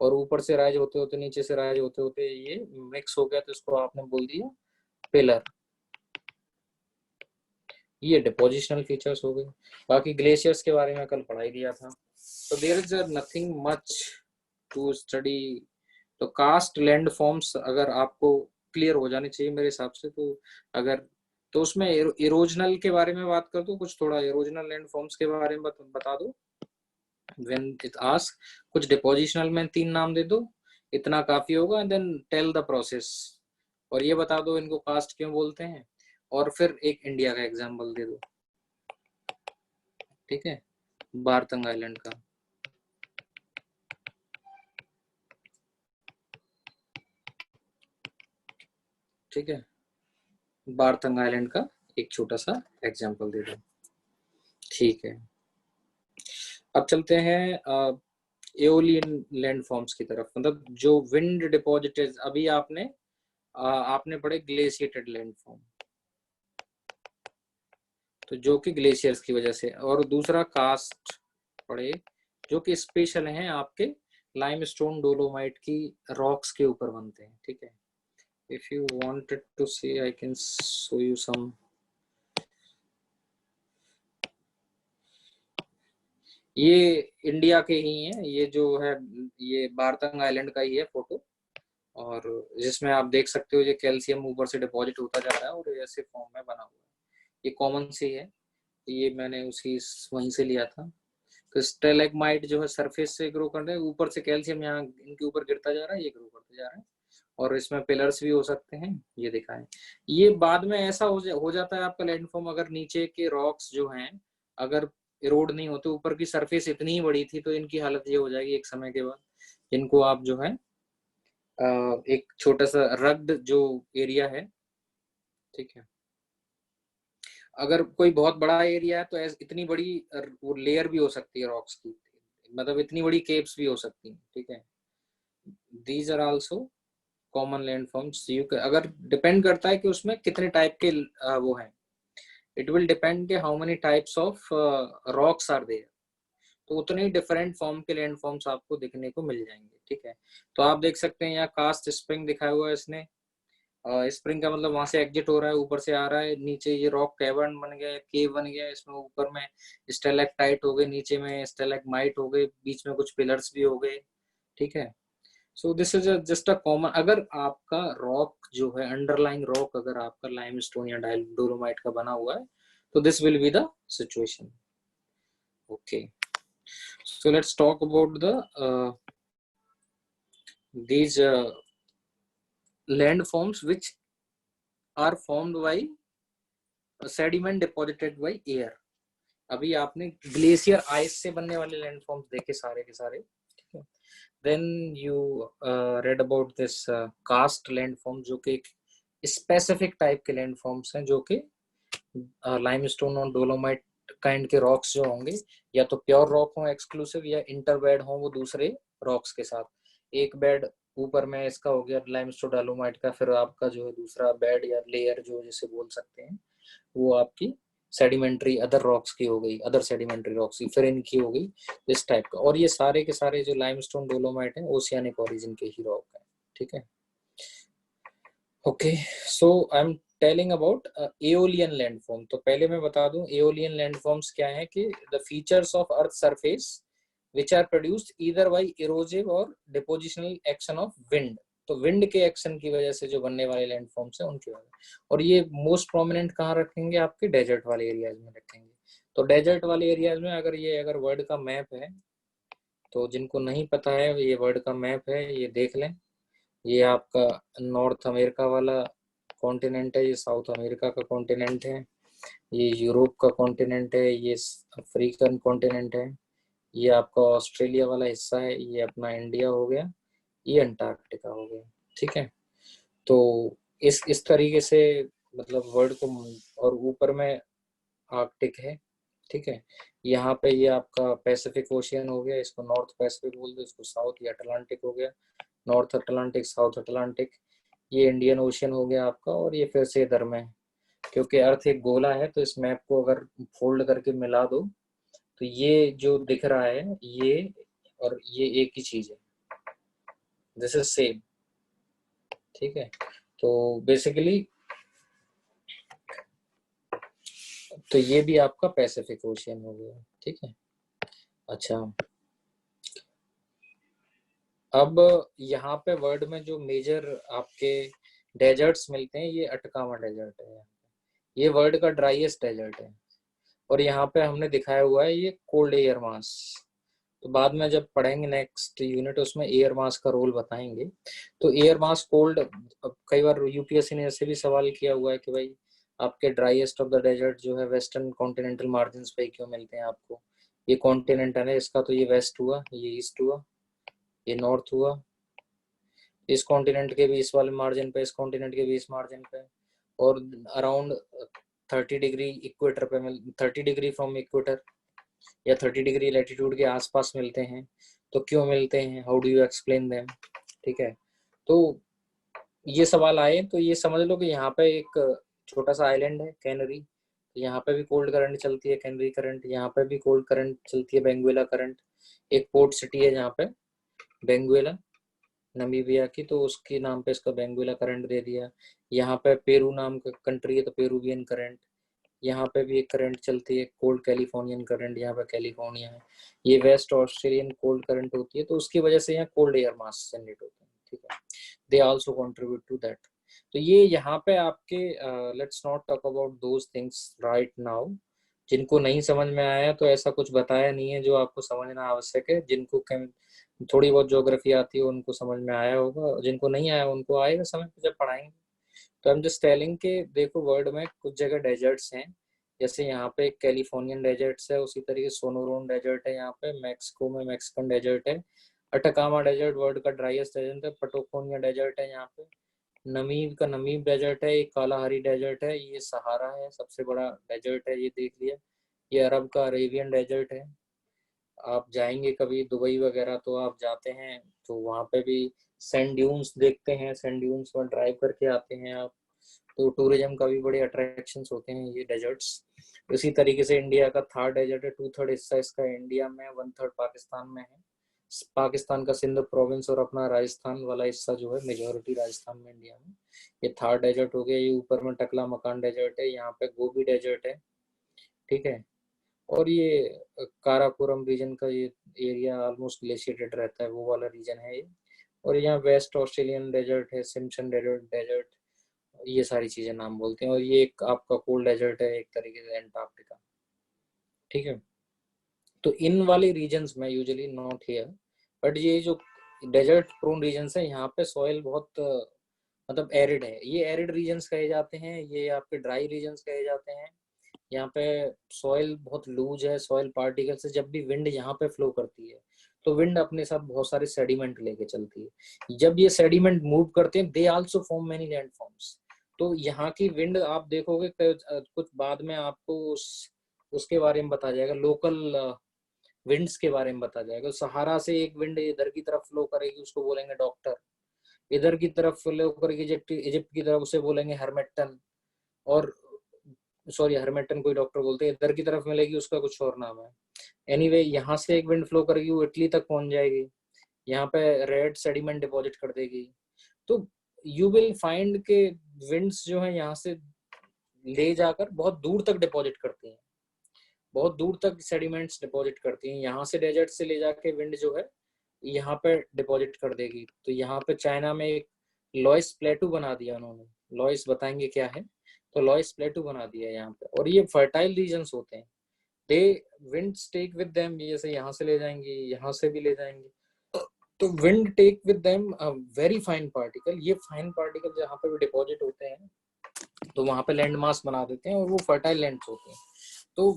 S1: और ऊपर से राइज होते होते, नीचे से राइज होते होते ये मिक्स हो गया, तो इसको आपने बोल दिया पिलर। ये डिपोजिशनल फीचर्स हो गए। बाकी ग्लेशियर्स के बारे में कल पढ़ाई दिया था, तो there is nothing much to study. तो कास्ट लैंड फॉर्म्स अगर आपको क्लियर हो जाने चाहिए मेरे हिसाब से, तो अगर तो उसमें इरोजनल के बारे में बात कर दो, कुछ थोड़ा इरोजनल लैंड फॉर्म्स के बारे में बता दो। व्हेन इट आस्क, कुछ डिपोजिशनल में 3 नाम दे दो, इतना काफी होगा, and then tell the process, और ये बता दो इनको कास्ट क्यों बोलते हैं, और फिर एक इंडिया का एग्जांपल दे दो, ठीक है, बारतंग आइलैंड का। ठीक है, बारतंग आइलैंड का एक छोटा सा एग्जांपल दे दो, ठीक है। अब चलते हैं एओलियन लैंड फॉर्म्स की तरफ, मतलब जो विंड डिपॉजिटेड, अभी आपने पढ़े ग्लेशिएटेड लैंड फॉर्म, तो जो कि ग्लेशियर्स की वजह से, और दूसरा कास्ट पढ़े जो कि स्पेशल हैं आपके लाइमस्टोन डोलोमाइट की रॉक्स के ऊपर बनते हैं, ठीक है। If you wanted to see I can show you some. ये इंडिया के ही हैं, ये जो है ये बारतंग आइलैंड का ही है फोटो, और जिसमें आप देख सकते हो ये कैल्शियम ऊपर से डिपॉजिट होता जा रहा है और ऐसे फॉर्म में बना हुआ है। ये कॉमन सी है, ये मैंने उसी वहीं से लिया था। तो स्टेलेग्माइट जो है सरफेस से ग्रो कर रहे हैं, ऊपर से कैल्शियम यहाँ इनके ऊपर गिरता जा रहा है, ये ग्रो करते जा रहा है, और इसमें पिलर्स भी हो सकते हैं, ये दिखाएं। ये बाद में ऐसा हो जाता है आपका लैंडफॉर्म, अगर नीचे के रॉक्स जो हैं अगर इरोड नहीं होते, ऊपर की सरफेस इतनी ही बड़ी थी, तो इनकी हालत ये हो जाएगी एक समय के बाद। इनको आप जो है एक छोटा सा रग्ड जो एरिया है, ठीक है, अगर कोई बहुत बड़ा एरिया है तो इतनी बड़ी वो लेयर भी हो सकती है रॉक्स की, मतलब इतनी बड़ी केव्स भी हो सकती हैं, ठीक है। These are also common landforms you अगर डिपेंड करता है कि उसमें कितने टाइप के वो हैं, इट विल डिपेंड कि how many types of rocks are there, तो उतने ही डिफरेंट फॉर्म के लैंडफॉर्म्स आपको देखने को मिल जाएंगे। ठीक है, तो आप देख सकते हैं यहाँ कास्ट स्प्रिंग दिखाया हुआ है इसने, स्प्रिंग का मतलब वहां से एग्जिट हो रहा है, ऊपर से आ रहा है, नीचे ये रॉक कैवर्न बन गया, केव बन गया, इसमें ऊपर में स्टेलेक्टाइट हो गए, नीचे में स्टेलेगमाइट हो गए, बीच में कुछ पिलर्स भी हो गए। ठीक है, so this is just a common, अगर आपका रॉक जो है अंडरलाइंग रॉक अगर आपका लाइमस्टोन या डोलोमाइट का बना हुआ है तो this will be the situation. Okay, so let's talk about the these landforms which are formed by sediment deposited by air। अभी आपने ग्लेशियर आइस से बनने वाले लैंडफॉर्म्स देखे सारे के सारे। ठीक है, then you read about this karst landform जो कि एक स्पेसिफिक टाइप के लैंडफॉर्म्स हैं, जो कि लाइमस्टोन और डोलोमाइट काइंड के रॉक्स जो होंगे या तो प्योर रॉक हो एक्सक्लूसिव या इंटरबेड हो वो दूसरे रॉक्स के साथ। एक बेड ऊपर में इसका हो गया लाइमस्टोन डोलोमाइट का, फिर आपका जो है दूसरा बेड या लेयर जो जिसे बोल सकते हैं वो आपकी सेडिमेंट्री अदर रॉक्स की हो गई, अदर सेडिमेंट्री रॉक्स की, फिर इनकी हो गई इस टाइप का। और ये सारे के सारे जो लाइमस्टोन डोलोमाइट है ओशियानिक ओरिजिन के ही रॉक है। ठीक है, okay, so I am telling about aeolian landform. तो पहले मैं बता दूं एओलियन लैंडफॉर्म्स क्या है कि the features of earth surface which are produced either by erosive और डिपोजिशनल एक्शन ऑफ विंड। तो विंड के एक्शन की वजह से जो बनने वाले लैंडफॉर्म्स हैं उनकी वजह, और ये मोस्ट प्रोमिनेंट कहाँ रखेंगे, आपके डेजर्ट वाले एरियाज में रखेंगे। तो डेजर्ट वाले एरियाज में अगर वर्ल्ड का मैप है, तो जिनको नहीं पता है ये वर्ल्ड का मैप है, ये देख लें। ये आपका नॉर्थ अमेरिका वाला कॉन्टिनेंट है, ये साउथ अमेरिका का कॉन्टिनेंट है, ये यूरोप का कॉन्टिनेंट है, ये अफ्रीकन कॉन्टिनेंट है, ये आपका ऑस्ट्रेलिया वाला हिस्सा है, ये अपना इंडिया हो गया, ये अंटार्कटिका हो गया। ठीक है, तो इस तरीके से मतलब वर्ल्ड को, और ऊपर में आर्कटिक है। ठीक है, यहाँ पे ये आपका पैसिफिक ओशियन हो गया, इसको नॉर्थ पैसिफिक बोल दो, इसको साउथ या अटलांटिक हो गया, नॉर्थ अटलांटिक साउथ अटलांटिक, ये इंडियन ओशियन हो गया आपका, और ये फिर से इधर में, क्योंकि अर्थ एक गोला है तो इस मैप को अगर फोल्ड करके मिला दो तो ये जो दिख रहा है ये और ये एक ही चीज है, दिस इज सेम। ठीक है, तो बेसिकली तो ये भी आपका पैसिफिक ओशियन हो गया। ठीक है, अच्छा, अब यहाँ पे वर्ल्ड में जो मेजर आपके डेजर्ट्स मिलते हैं, ये अटकामा डेजर्ट है, ये वर्ल्ड का ड्राईएस्ट डेजर्ट है, और यहाँ पे हमने दिखाया हुआ है ये कोल्ड एयर मास। तो बाद में जब पढ़ेंगे नेक्स्ट यूनिट उसमें एयर मास का रोल बताएंगे। तो एयर मास कोल्ड, कई बार यूपीएससी ने ऐसे भी सवाल किया हुआ है कि भाई आपके ड्राईएस्ट ऑफ द डेजर्ट जो है वेस्टर्न कॉन्टिनेंटल मार्जिन पे क्यों मिलते हैं आपको, ये कॉन्टिनेंट है ना इसका, तो ये वेस्ट हुआ, ये ईस्ट हुआ, ये नॉर्थ हुआ, इस कॉन्टिनेंट के भी इस वाले मार्जिन पे, इस कॉन्टिनेंट के भी इस मार्जिन पे, और अराउंड 30 डिग्री इक्वेटर पे 30 डिग्री फ्रॉम इक्वेटर या 30 डिग्री लैटिट्यूड के आसपास मिलते हैं। तो क्यों मिलते हैं, how do you explain them. ठीक है, तो ये सवाल आए तो ये समझ लो कि यहाँ पे एक छोटा सा आइलैंड है कैनरी, यहाँ पे भी कोल्ड करंट चलती है कैनरी करंट, यहाँ पे भी कोल्ड करंट चलती है बेंगुएला करंट। एक पोर्ट सिटी है जहाँ पे बेंगुएला नमीबिया की, तो उसके नाम पे इसका बेंगुएला करंट दे दिया। यहाँ पे पेरू नाम का कंट्री है तो पेरूवियन करंट, यहाँ पे भी एक करंट चलती है कोल्ड कैलिफोर्नियन करंट, यहाँ पे कैलिफोर्निया है। ये वेस्ट ऑस्ट्रेलियन कोल्ड करंट होती है, तो उसकी वजह से यहाँ कोल्ड एयर मास जनरेट होते हैं। ठीक है, they also contribute to that. तो ये यहाँ पे आपके let's not talk about those things right now. जिनको नहीं समझ में आया तो ऐसा कुछ बताया नहीं है जो आपको समझना आवश्यक है। जिनको थोड़ी बहुत ज्योग्राफी आती है उनको समझ में आया होगा, जिनको नहीं आया उनको आएगा समझ में जब पढ़ाएंगे। तो आई एम जस्ट टेलिंग कि देखो वर्ल्ड में कुछ जगह डेजर्ट्स हैं, जैसे यहाँ पे कैलिफोर्नियन डेजर्ट्स है, उसी तरीके सोनोरोन डेजर्ट है, यहाँ पे मैक्सिको में मैक्सिकन डेजर्ट है, अटकामा डेजर्ट वर्ल्ड का ड्राईएस्ट डेजर्ट है, पटोकोनिया डेजर्ट है यहाँ पे, नमीब का नमीब डेजर्ट है, एक कालाहारी डेजर्ट है, ये सहारा है सबसे बड़ा डेजर्ट है, ये देख लिया। ये अरब का अरेबियन डेजर्ट है। आप जाएंगे कभी दुबई वगैरह तो आप जाते हैं तो वहाँ पे भी सैंड ड्यून्स देखते हैं, सैंड ड्यून्स पर ड्राइव करके आते हैं आप, तो टूरिज्म का भी बड़े अट्रैक्शंस होते हैं ये डेजर्ट्स। इसी तरीके से इंडिया का थर्ड डेजर्ट है, 2/3 हिस्सा इसका इंडिया में, 1/3 पाकिस्तान में है। पाकिस्तान का सिंध प्रोविंस और अपना राजस्थान वाला हिस्सा जो है, मेजोरिटी राजस्थान में इंडिया में, ये थर्ड डेजर्ट हो गया। ये ऊपर में टकला मकान डेजर्ट है, यहाँ पे गोबी डेजर्ट है, ठीक है। और ये काराकोरम रीजन का ये एरिया ऑलमोस्ट ग्लेशिएटेड रहता है, वो वाला रीजन है ये। और यहाँ वेस्ट ऑस्ट्रेलियन डेजर्ट है, सिम्पसन डेजर्ट, ये सारी चीजें नाम बोलते हैं। और ये एक आपका कोल्ड डेजर्ट है एक तरीके से, एंटार्क्टिका, ठीक है। तो इन वाले रीजन्स में यूजुअली नॉट हियर, बट ये जो डेजर्ट प्रोन रीजन्स है, यहाँ पे सॉइल बहुत मतलब एरिड है। ये एरिड रीजन्स कहे जाते हैं, ये आपके ड्राई रीजन्स कहे जाते हैं। यहाँ पे सॉइल बहुत लूज है, सॉइल पार्टिकल से जब भी विंड यहाँ पे फ्लो करती है, तो विंड अपने साथ बहुत सारे सेडिमेंट लेके चलती है। जब ये सेडिमेंट मूव करते हैं, they also form many landforms. तो यहाँ की विंड आप देखोगे कुछ बाद में आपको उसके बारे में बता जाएगा, लोकल विंड्स के बारे में बता जाएगा। सहारा से एक विंड इधर की तरफ फ्लो करेगी, उसको बोलेंगे डॉक्टर। इधर की तरफ फ्लो करेगी इजिप्ट की तरफ, उसे बोलेंगे हरमेटन। और सॉरी, हरमेटन कोई डॉक्टर बोलते हैं। इधर की तरफ मिलेगी, उसका कुछ और नाम है। एनीवे, यहाँ से एक विंड फ्लो करेगी, वो इटली तक पहुंच जाएगी, यहाँ पे रेड सेडिमेंट डिपॉजिट कर देगी। तो यू विल फाइंड के विंड्स जो है यहाँ से ले जाकर बहुत दूर तक डिपॉजिट करती हैं, बहुत दूर तक सेडिमेंट्स डिपॉजिट करती हैं। यहाँ से डेजर्ट से ले जाके विंड जो है यहाँ पे डिपॉजिट कर देगी। तो यहाँ पे चाइना में एक लॉइस प्लेटू बना दिया उन्होंने, लॉइस बताएंगे क्या है, तो लॉइस प्लेटू बना दिया यहाँ पे। और ये फर्टाइल रीजन्स होते हैं, दे विंड टेक विद देम, जैसे यहाँ से ले जाएंगे, यहाँ से भी ले जाएंगे। तो wind take with them very fine particle. ये फाइन पार्टिकल जहाँ पे भी डिपॉजिट होते हैं, तो वहां पे लैंड मास बना देते हैं, और वो फर्टाइल लैंड्स होते हैं। तो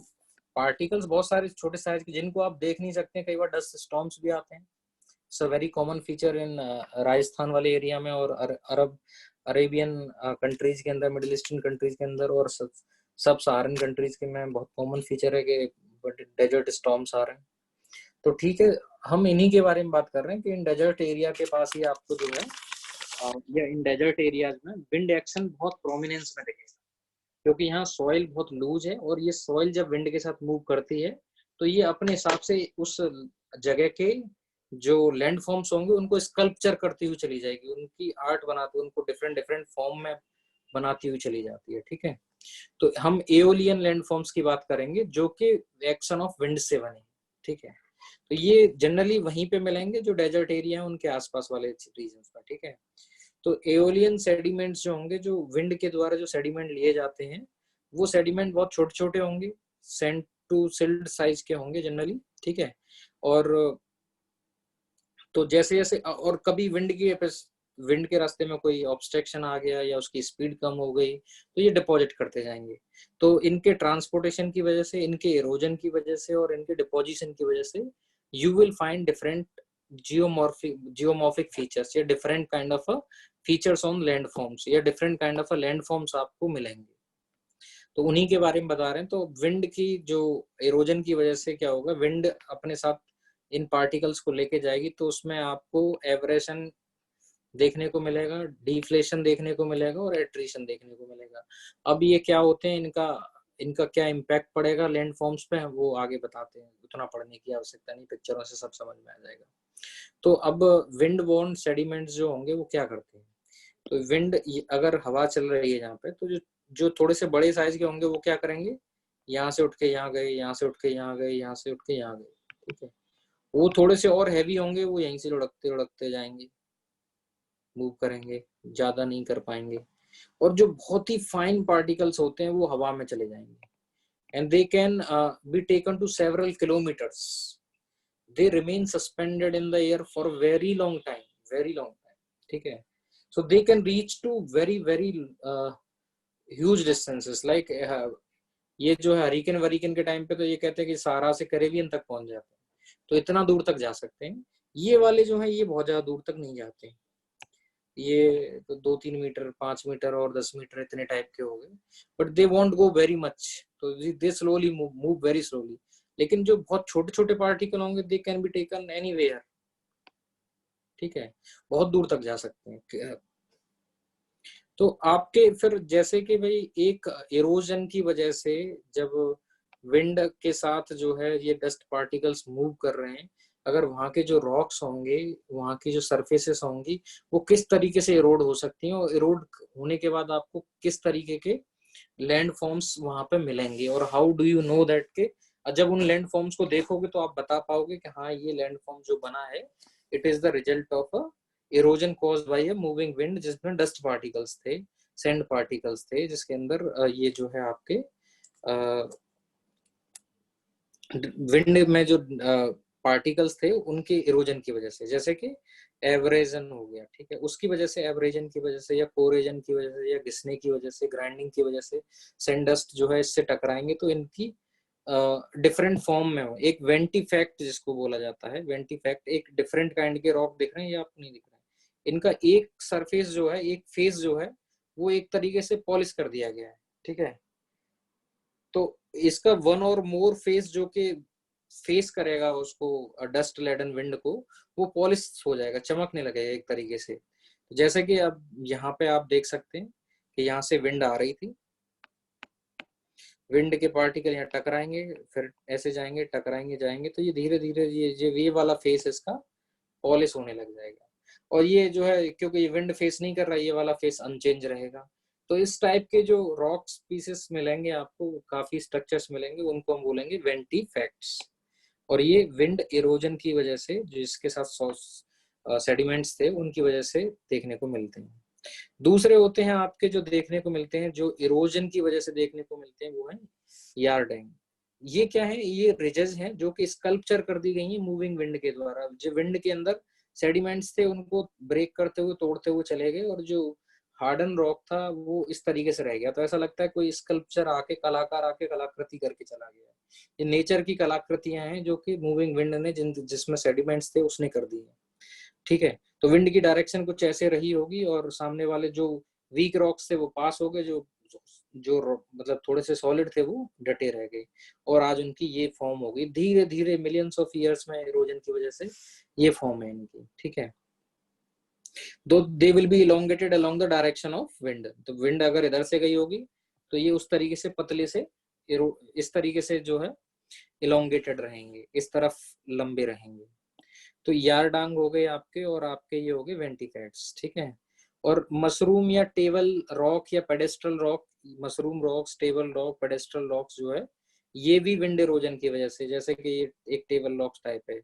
S1: पार्टिकल्स बहुत सारे छोटे साइज के, जिनको आप देख नहीं सकते, कई बार डस्ट स्टॉर्म्स भी आते हैं। It's a very common feature in Rajasthan वाले एरिया में, और अरब अरेबियन कंट्रीज के अंदर, मिडिल ईस्टर्न कंट्रीज के अंदर, और सब सहारन कंट्रीज के में बहुत कॉमन फीचर है कि डेजर्ट स्टॉर्म्स आ रहे हैं। तो ठीक है, हम इन्हीं के बारे में बात कर रहे हैं कि इन डेजर्ट एरिया के पास ही आपको जो है, या इन डेजर्ट एरियाज में विंड एक्शन बहुत प्रोमिनेंस में दिखेगा, क्योंकि यहाँ सॉइल बहुत लूज है। और ये सॉइल जब विंड के साथ मूव करती है, तो ये अपने हिसाब से उस जगह के जो लैंड फॉर्म्स होंगे उनको स्कल्पचर करती हुई चली जाएगी, उनकी आर्ट बनाती, उनको डिफरेंट डिफरेंट फॉर्म में बनाती हुई चली जाती है, ठीक है। तो हम एओलियन लैंड फॉर्म्स की बात करेंगे, जो कि एक्शन ऑफ विंड से बने, ठीक है। तो ये जनरली वहीं पे मिलेंगे जो डेजर्ट एरिया है उनके आसपास वाले रीजन्स में, ठीक है। तो एओलियन सेडिमेंट्स जो होंगे, जो विंड के द्वारा जो सेडिमेंट लिए जाते हैं, वो सेडिमेंट बहुत छोटे छोटे होंगे, सेंट टू सिल्ड साइज के होंगे जनरली, ठीक है। और तो जैसे जैसे, और कभी विंड के रास्ते में कोई ऑब्स्ट्रक्शन आ गया या उसकी स्पीड कम हो गई, तो ये डिपॉजिट करते जाएंगे। तो इनके ट्रांसपोर्टेशन की वजह से, इनके इरोजन की वजह से, और इनके डिपोजिशन की वजह से, you will find different geomorphic features, या different kind of features on land forms, या different kind of land forms आपको मिलेंगे। तो उन्हीं के बारे में बता रहे हैं। तो विंड की जो इरोजन की वजह से क्या होगा, विंड अपने साथ इन पार्टिकल्स को लेके जाएगी, तो उसमें आपको एवरेशन देखने को मिलेगा, डिफ्लेशन देखने को मिलेगा, और एट्रीशन देखने को मिलेगा। अब ये क्या होते हैं, इनका इनका क्या इम्पैक्ट पड़ेगा लैंड फॉर्म्स पे, वो आगे बताते हैं, उतना पढ़ने की आवश्यकता नहीं, पिक्चरों से सब समझ में आ जाएगा। तो अब विंड बोर्न सेडिमेंट्स जो होंगे वो क्या करते हैं, तो विंड, अगर हवा चल रही है यहाँ पे, तो जो थोड़े से बड़े साइज के होंगे वो क्या करेंगे, यहाँ से उठ के यहाँ गए, यहाँ से उठ के यहाँ गए, यहाँ से उठ के यहाँ गए, ठीक है। वो थोड़े से और हैवी होंगे, वो यहीं से लुढ़कते लुढ़कते जाएंगे, मूव करेंगे, ज्यादा नहीं कर पाएंगे। और जो बहुत ही फाइन पार्टिकल्स होते हैं वो हवा में चले जाएंगे, and they can be taken to several kilometres, they remain suspended in the air for very long time, very long time, ठीक है। So they can reach to very very huge distances, like ये जो है हरिकेन वरिकेन के टाइम पे, तो ये कहते हैं कि सहारा से कैरेबियन तक पहुंच जाते हैं, तो इतना दूर तक जा सकते हैं। ये वाले जो है ये बहुत ज्यादा दूर तक नहीं जाते, ये तो 2-3 मीटर, 5 मीटर और 10 मीटर इतने टाइप के हो गए, but they want go very much, तो दे स्लोली मूव वेरी स्लोली। लेकिन जो बहुत छोटे छोटे पार्टिकल होंगे, दे कैन बी टेकन एनीवेयर, ठीक है, बहुत दूर तक जा सकते हैं। तो आपके फिर जैसे कि भाई एक इरोजन की वजह से जब विंड के साथ जो है ये डस्ट पार्टिकल्स मूव कर रहे हैं, अगर वहां के जो रॉक्स होंगे, वहां की जो सरफेसेस होंगी, वो किस तरीके से इरोड हो सकती हैं, और इरोड होने के बाद आपको किस तरीके के लैंड फॉर्म्स वहां पे मिलेंगे, और how do you know that के जब उन लैंड फॉर्म्स को देखोगे तो आप बता पाओगे कि हाँ ये लैंड फॉर्म जो बना है it is the result of a erosion caused by a moving wind, जिसमें डस्ट पार्टिकल्स थे, सैंड पार्टिकल्स थे, जिसके अंदर ये जो है आपके विंड में जो पार्टिकल्स थे उनके इरोजन की वजह से, जैसे कि एवरेजन हो गया, ठीक है, उसकी वजह से, एवरेजन की वजह से, या कोरेजन की वजह से, या घिसने की वजह से, ग्राइंडिंग की वजह से सैंड डस्ट जो है इससे टकराएंगे तो इनकी डिफरेंट फॉर्म में हो। एक वेंटिफैक्ट जिसको बोला जाता है, वेंटिफैक्ट एक डिफरेंट काइंड के रॉक दिख रहे हैं या आपको नहीं दिख रहे हैं, इनका एक सरफेस जो है, एक फेस जो है वो एक तरीके से पॉलिश कर दिया गया है, ठीक है। तो इसका वन और मोर फेस जो कि फेस करेगा उसको डस्ट लेडन विंड को, वो पॉलिश हो जाएगा, चमकने लगेगा एक तरीके से। जैसे कि अब यहाँ पे आप देख सकते हैं कि यहाँ से विंड आ रही थी, विंड के पार्टिकल यहाँ टकराएंगे, फिर ऐसे जाएंगे, टकराएंगे, जाएंगे, तो ये धीरे धीरे ये वाला फेस इसका पॉलिश होने लग जाएगा। और ये जो है क्योंकि ये विंड फेस नहीं कर रहा है, ये वाला फेस अनचेंज रहेगा। तो इस टाइप के जो रॉक्स पीसेस मिलेंगे आपको, काफी स्ट्रक्चर्स मिलेंगे, उनको हम बोलेंगे वेंटिफैक्ट्स। और ये विंड इरोजन की वजह से, जो इसके साथ सेडिमेंट्स थे उनकी वजह से देखने को मिलते हैं। दूसरे होते हैं आपके जो देखने को मिलते हैं, जो इरोजन की वजह से देखने को मिलते हैं, वो है यार्डिंग। ये क्या है, ये रिजेस हैं जो कि स्कल्पचर कर दी गई है मूविंग विंड के द्वारा। जो विंड के अंदर सेडिमेंट्स थे उनको ब्रेक करते हुए, तोड़ते हुए चले गए, और जो हार्डन रॉक था वो इस तरीके से रह गया। तो ऐसा लगता है कोई स्कल्पचर आके, कलाकार आके कलाकृति करके चला गया। ये नेचर की कलाकृतियां हैं जो कि मूविंग विंड ने जिसमें सेडिमेंट्स थे उसने कर दी है, ठीक है। तो विंड की डायरेक्शन कुछ ऐसे रही होगी, और सामने वाले जो वीक रॉक्स थे वो पास हो गए, जो जो मतलब थोड़े से सॉलिड थे वो डटे रह गए, और आज उनकी ये फॉर्म हो गई। धीरे धीरे मिलियंस ऑफ ईयर्स में इरोजन की वजह से ये फॉर्म है इनकी, ठीक है। दो they will be elongated along the direction of wind. तो विंड अगर इधर से गई होगी तो ये उस तरीके से पतले से इस तरीके से जो है इलोंगेटेड रहेंगे, इस तरफ लंबे रहेंगे। तो यारडांग हो गए आपके, और आपके ये हो गए वेंटिफैक्ट्स, ठीक है। और मशरूम या टेबल रॉक या pedestal rock, mushroom rocks, table rock, pedestal rocks जो है, ये भी विंड इरोजन की वजह से, जैसे कि ये एक टेबल रॉक टाइप है,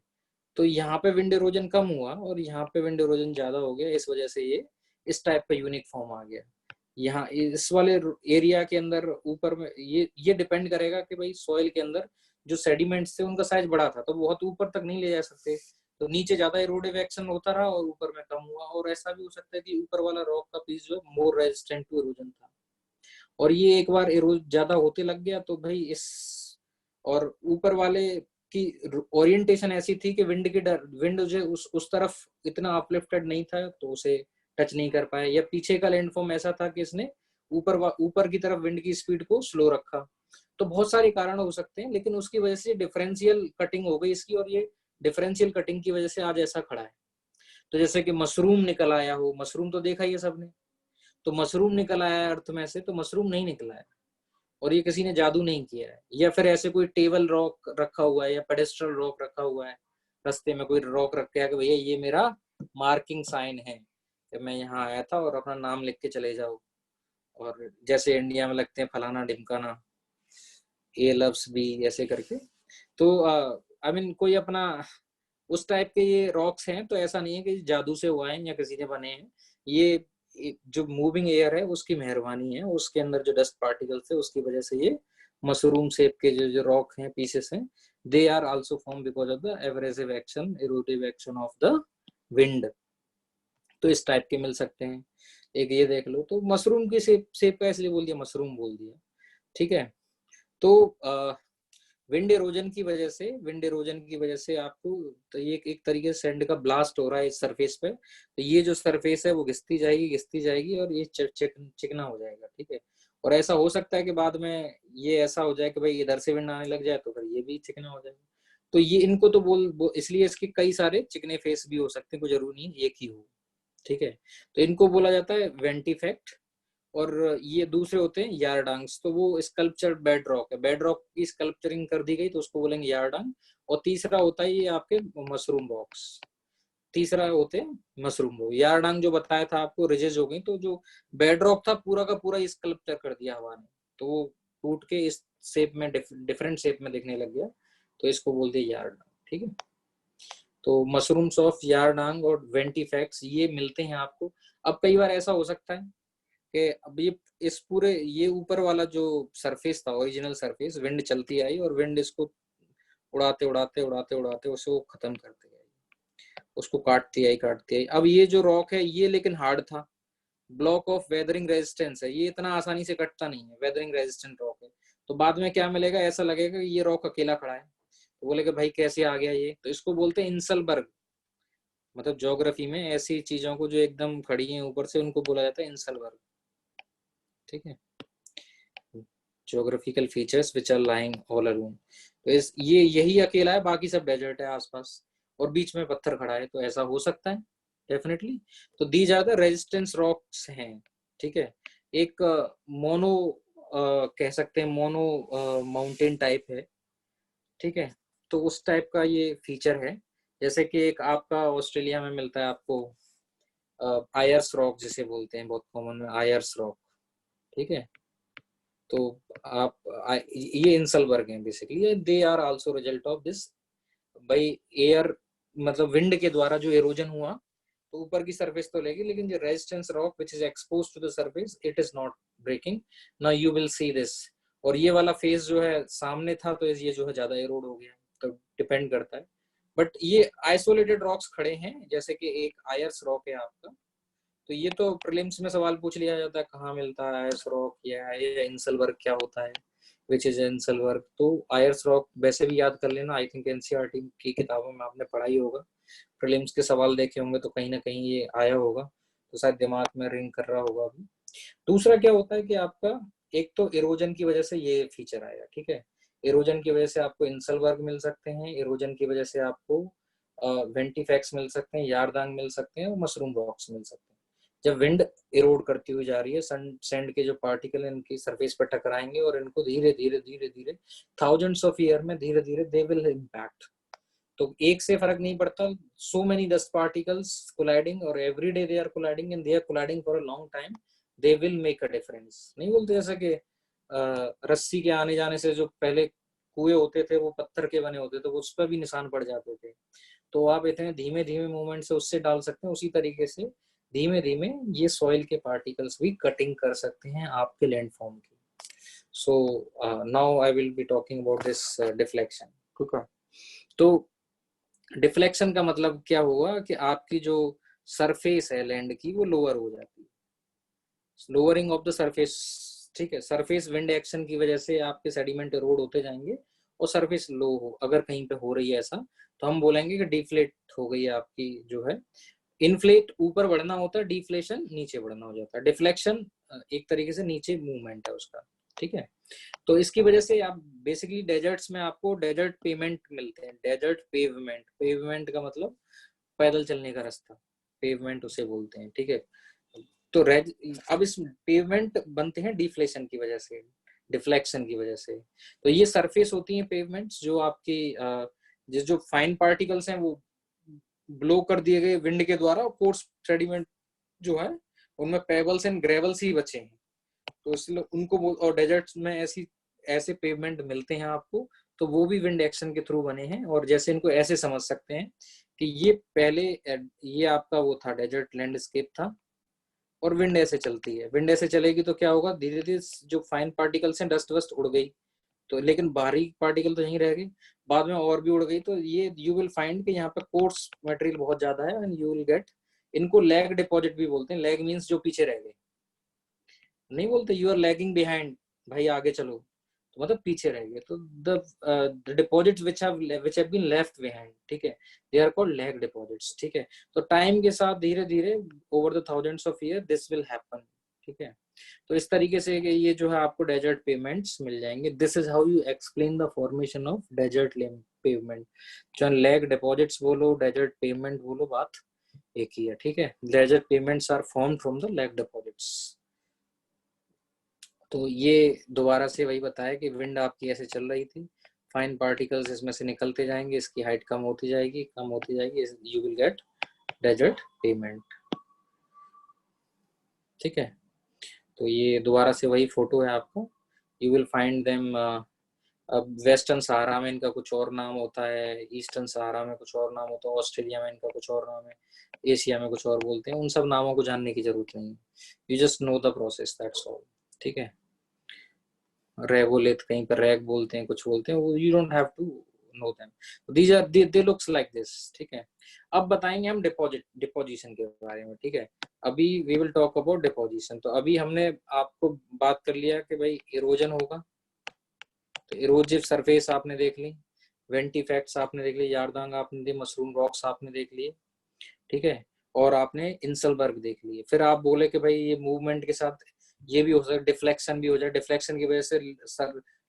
S1: तो यहाँ पे विंड इरोजन कम हुआ और यहाँ पे विंड इरोजन ज्यादा हो गया, इस वजह से ये इस टाइप का यूनिक फॉर्म आ गया। यहाँ इस वाले एरिया के अंदर ऊपर में ये डिपेंड करेगा कि भाई सॉइल के अंदर जो सेडिमेंट्स थे उनका साइज बड़ा था, तो बहुत ऊपर तक नहीं ले जा सकते, तो नीचे ज्यादा इरोडिव एक्शन होता रहा और ऊपर में कम हुआ। और ऐसा भी हो सकता है कि ऊपर वाला रॉक का पीस जो है मोर रेजिस्टेंट टू इरोजन था, और ये एक बार इरोज ज्यादा होते लग गया तो भाई इस, और ऊपर वाले की ओरिएंटेशन ऐसी थी कि विंड जो उस तरफ इतना अपलिफ्टेड नहीं था, तो उसे टच नहीं कर पाया, या पीछे का लैंडफॉर्म ऐसा था कि इसने ऊपर की तरफ विंड की स्पीड को स्लो रखा। तो बहुत सारे कारण हो सकते हैं, लेकिन उसकी वजह से डिफरेंशियल कटिंग हो गई इसकी, और ये डिफरेंशियल कटिंग की वजह से आज ऐसा खड़ा है। तो जैसे कि मशरूम निकल आया हो, मशरूम तो देखा ही है सबने, तो मशरूम निकल आया अर्थ में से, तो मशरूम नहीं निकला है, और ये किसी ने जादू नहीं किया है। या फिर ऐसे कोई टेबल रॉक रखा हुआ है या पेडेस्ट्रल रॉक रखा हुआ है, रास्ते में कोई रॉक रख के कि भैया ये मेरा मार्किंग साइन है कि मैं यहाँ आया था, और अपना नाम लिख के चले जाओ, और जैसे इंडिया में लगते हैं फलाना ढिमकाना, ए लव्स बी, ऐसे करके। तो आई मीन कोई अपना उस टाइप के ये रॉक्स हैं, तो ऐसा नहीं है कि जादू से हुआ है या किसी ने बने हैं। ये जो मूविंग एयर है उसकी मेहरबानी है, उसके अंदर जो डस्ट पार्टिकल्स है उसकी वजह से ये मशरूम शेप के जो जो रॉक हैं, पीसेस हैं, they are also form because of the abrasive action, erosive action of the wind. तो इस टाइप के मिल सकते हैं। एक ये देख लो, तो मशरूम की शेप का इसलिए बोल दिया, मशरूम बोल दिया, ठीक है। तो विंड इरोजन की वजह से आपको, तो ये एक तरीके से सैंड का ब्लास्ट हो रहा है इस सरफेस पे, तो ये जो सरफेस है वो घिसती जाएगी, घिसती जाएगी, और ये चिकना हो जाएगा, ठीक है। और ऐसा हो सकता है कि बाद में ये ऐसा हो जाए कि भाई इधर से विंड आने लग जाए तो फिर ये भी चिकना हो जाएगा। तो ये इनको तो इसलिए इसके कई सारे चिकने फेस भी हो सकते हैं, कोई जरूरी नहीं एक ही हो, ठीक है। तो इनको बोला जाता है वेंटिफेक्ट। और ये दूसरे होते हैं यारडांग्स, तो वो स्कल्पचर्ड बेड रॉक है, बेड रॉक की स्कल्पचरिंग कर दी गई तो उसको बोलेंगे यारडांग। और तीसरा होता है ये आपके मशरूम बॉक्स, तीसरा होते हैं मशरूम बॉक्स। यारडांग जो बताया था आपको रिजेज हो गई, तो जो बेड रॉक था पूरा का पूरा स्कल्पचर कर दिया हवा ने, तो वो टूट के इस शेप में डिफरेंट शेप में दिखने लग गया, तो इसको बोलते हैं यारडांग, ठीक है। तो मशरूम्स ऑफ यारडांग और वेंटिफैक्ट्स ये मिलते हैं आपको। अब कई बार ऐसा हो सकता है कि अब ये इस पूरे ये ऊपर वाला जो सरफेस था ओरिजिनल सरफेस, विंड चलती आई और विंड इसको उड़ाते उड़ाते उड़ाते उड़ाते उसको खत्म करते गई, उसको काटती आई। अब ये जो रॉक है ये लेकिन हार्ड था, ब्लॉक ऑफ वेदरिंग रेजिस्टेंस है, ये इतना आसानी से कटता नहीं है, वेदरिंग रेजिस्टेंट रॉक है। तो बाद में क्या मिलेगा, ऐसा लगेगा कि ये रॉक अकेला खड़ा है, तो बोलेगा भाई कैसे आ गया ये, तो इसको बोलते हैं इंसलबर्ग। मतलब ज्योग्राफी में ऐसी चीजों को जो एकदम खड़ी हैं ऊपर से उनको बोला जाता है इंसलबर्ग, ठीक है। Geographical features which are lying all alone, तो ये यही अकेला है, बाकी सब डेजर्ट है आसपास और बीच में पत्थर खड़ा है, तो ऐसा हो सकता है डेफिनेटली। तो दी ज्यादा रेजिस्टेंस रॉक्स हैं, ठीक है। एक मोनो कह सकते हैं मोनो माउंटेन टाइप है, ठीक है। तो उस टाइप का ये फीचर है, जैसे कि एक आपका ऑस्ट्रेलिया में मिलता है आपको आयर्स रॉक जिसे बोलते हैं बहुत कॉमन में, आयर्स रॉक, ठीक है। तो आप ये इंसलबर्ग हैं basically, they are also result of this by air, मतलब विंड के द्वारा जो एरोजन हुआ, तो ऊपर की सरफेस तो लेगी, लेकिन जो resistance rock which is expose to the surface it is not breaking. Now you will see this, और ये वाला फेस जो है सामने था तो ये जो है ज्यादा एरोड हो गया, तो डिपेंड करता है। बट ये आइसोलेटेड रॉक्स खड़े हैं, जैसे कि एक आयर्स रॉक है आपका, तो ये तो प्रीलिम्स में सवाल पूछ लिया जाता है कहाँ मिलता है आयर्स रॉक, या ये इंसलबर्ग क्या होता है, विच इज इंसलबर्ग। तो आयर्स रॉक वैसे भी याद कर लेना, आई थिंक एनसीईआरटी की किताबों में आपने पढ़ा ही होगा, प्रीलिम्स के सवाल देखे होंगे तो कहीं ना कहीं ये आया होगा, तो शायद दिमाग में रिंग कर रहा होगा अभी। दूसरा क्या होता है कि आपका एक तो इरोजन की वजह से ये फीचर आएगा, ठीक है। इरोजन की वजह से आपको इंसलबर्ग मिल सकते हैं, इरोजन की वजह से आपको वेंटिफैक्स मिल सकते हैं, यारदांग मिल सकते हैं और मशरूम रॉक्स मिल सकते हैं। जब विंड इरोड करती हुई जा रही है, सैंड के जो पार्टिकल इनकी सरफेस पर टकराएंगे और इनको धीरे धीरे धीरे धीरे थाउजेंड्स ऑफ ईयर में धीरे धीरे दे विल इम्पैक्ट। तो एक से फर्क नहीं पड़ता, so many dust particles colliding और every day they are colliding and they are colliding for a long time, they will make a difference. नहीं बोलते जैसे कि रस्सी के आने जाने से जो पहले कुएं होते थे वो पत्थर के बने होते थे, तो उस पर भी निशान पड़ जाते थे, तो आप इतने धीमे धीमे मूवमेंट से उससे डाल सकते हैं, उसी तरीके से धीमे धीमे ये सॉइल के पार्टिकल्स भी कटिंग कर सकते हैं आपके लैंडफॉर्म की। So now I will be talking about this deflection, ठीक है। तो डिफ्लेक्शन का मतलब क्या हुआ कि आपकी जो सरफेस है लैंड की वो लोअर हो जाती है, लोअरिंग ऑफ द सरफेस, ठीक है। सरफेस विंड एक्शन की वजह से आपके सेडिमेंट रोड होते जाएंगे और सरफेस लो हो, अगर कहीं पे हो रही है ऐसा, तो हम बोलेंगे कि डिफ्लेट हो गई है आपकी जो है। इन्फ्लेट ऊपर बढ़ना होता है, डिफ्लेशन नीचे बढ़ना हो जाता है। डिफ्लेक्शन एक तरीके से नीचे मूवमेंट है उसका, ठीक है। तो इसकी वजह से आप बेसिकली डेजर्ट्स में आपको डेजर्ट पेमेंट मिलते हैं, डेजर्ट पेवमेंट, पेवमेंट का मतलब पैदल चलने का रास्ता, पेवमेंट उसे बोलते हैं, ठीक है। तो अब इस पेवमेंट बनते हैं डिफ्लेशन की वजह से, डिफ्लेक्शन की वजह से। तो ये सरफेस होती हैं पेवमेंट्स जो आपकी जिस जो फाइन पार्टिकल्स हैं वो ब्लो कर दिए गए विंड के द्वारा, कोर्स सेडिमेंट जो है उनमें पेबल्स एंड ग्रेवल्स ही बचे हैं, तो इसलिए उनको और डेजर्ट्स में ऐसी ऐसे पेवमेंट मिलते हैं आपको, तो वो भी विंड एक्शन के थ्रू बने हैं। और जैसे इनको ऐसे समझ सकते हैं कि ये पहले ये आपका वो था डेजर्ट लैंडस्केप था और विंड ऐसे चलती है, विंड ऐसे चलेगी तो क्या होगा, धीरे धीरे जो फाइन पार्टिकल्स हैं डस्ट वस्ट उड़ गई, तो लेकिन बाहरी पार्टिकल तो यहीं रह गई, बाद में और भी उड़ गई, तो ये यू विल फाइंड कि यहाँ पे कोर्स मटेरियल बहुत ज्यादा है एंड यू विल गेट, इनको लैग डिपॉजिट भी बोलते हैं, लैग मींस जो पीछे रह गए, नहीं बोलते यू आर लैगिंग बिहाइंड, भाई आगे चलो, तो मतलब पीछे रह गए, तो the deposits which have been left behind, ठीक है, they are called lag deposits, ठीक है। तो टाइम के साथ धीरे धीरे over the thousands of year this will happen, ठीक है। तो इस तरीके से ये जो है आपको डेजर्ट पेमेंट्स मिल जाएंगे। This is how you explain the formation of desert pavement. चाहे लैग डिपॉजिट्स बोलो, डेजर्ट पेवमेंट बोलो, बात एक ही है, ठीक है। Desert pavements are formed from the lag deposits. तो ये दोबारा से वही बताया कि विंड आपकी ऐसे चल रही थी, फाइन पार्टिकल्स इसमें से निकलते जाएंगे, इसकी हाइट कम होती जाएगी, you will get desert pavement, ठीक है। तो ये दोबारा से वही फोटो है आपको, यू विल फाइंड देम। अब वेस्टर्न सहारा में इनका कुछ और नाम होता है, ईस्टर्न सहारा में कुछ और नाम होता है, ऑस्ट्रेलिया में इनका कुछ और नाम है, एशिया में कुछ और बोलते हैं। उन सब नामों को जानने की जरूरत नहीं है, you just know the process, that's all, ठीक है। रेवोलेथ कहीं पर रैग बोलते हैं, कुछ बोलते हैं, वो you don't have to know them, these are they looks like this, ठीक है। अब बताएंगे हम डिपोजिशन के बारे में, ठीक है। अभी we will talk about deposition. तो अभी हमने आपको बात कर लिया कि भाई इरोजन होगा, तो इरोजिव सरफेस आपने देख ली, वेंटिफैक्ट्स आपने देख ली, यारदांग आपने दी, मशरूम रॉक्स आपने देख लिए, ठीक है। और आपने इंसलबर्ग देख लिए। फिर आप बोले कि भाई ये मूवमेंट के साथ ये भी हो सकता है, डिफ्लेक्शन भी हो जाए, डिफ्लेक्शन की वजह से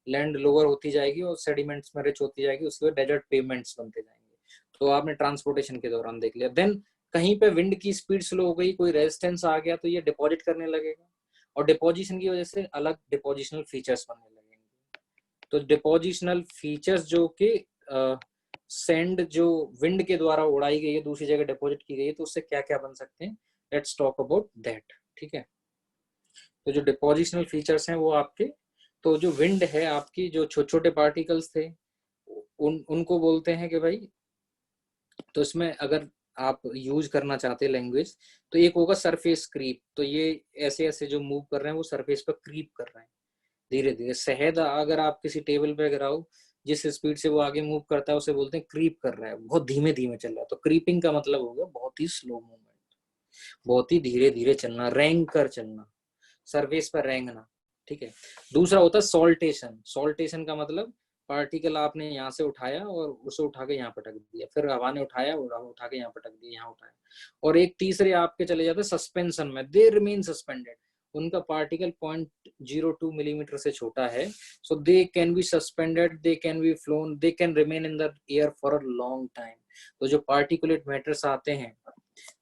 S1: लैंड लोअर होती जाएगी और सेडिमेंट्स में रिच होती जाएगी, उसके बाद डेजर्ट पेवमेंट्स बनते जाएंगे। तो आपने ट्रांसपोर्टेशन के दौरान देख लिया। देन कहीं पे विंड की स्पीड स्लो हो गई, कोई रेजिस्टेंस आ गया, तो ये डिपॉजिट करने लगेगा, और डिपोजिशन की वजह से अलग डिपोजिशनल फीचर्स बनने लगेंगे। तो डिपोजिशनल फीचर्स जो कि सेंड जो विंड के द्वारा उड़ाई गई है, दूसरी जगह डिपॉजिट की गई है, तो उससे क्या क्या बन सकते हैं, लेट्स टॉक अबाउट दैट, ठीक है। तो जो डिपोजिशनल फीचर्स हैं वो आपके, तो जो विंड है आपकी, जो छोटे छोटे पार्टिकल्स थे उनको बोलते हैं कि भाई, तो इसमें अगर आप यूज करना चाहते हैं लैंग्वेज, तो एक होगा सरफेस क्रीप। तो ये ऐसे ऐसे जो मूव कर रहे हैं वो सरफेस पर क्रीप कर रहे हैं धीरे धीरे। शहद अगर आप किसी टेबल पे गिराओ, जिस स्पीड से वो आगे मूव करता है उसे बोलते हैं क्रीप कर रहा है, बहुत धीमे धीमे चल रहा है। तो क्रीपिंग का मतलब होगा बहुत ही स्लो मूवमेंट, बहुत ही धीरे धीरे चलना, रेंग कर चलना, सरफेस पर रेंगना, ठीक है। दूसरा होता है सॉल्टेशन। सॉल्टेशन का मतलब पार्टिकल आपने यहाँ से उठाया और उसे उठा के यहाँ पटक दिया, फिर हवा ने उठाया और उठा के यहाँ पटक दिया, यहाँ उठाया। और एक तीसरे आपके चले जाते सस्पेंशन में, दे रिमेन सस्पेंडेड, उनका पार्टिकल 0.02 मिलीमीटर से छोटा है, so they can be suspended, they can be flown, they can remain in the air for a long time. तो जो पार्टिकुलेट मैटर्स आते हैं,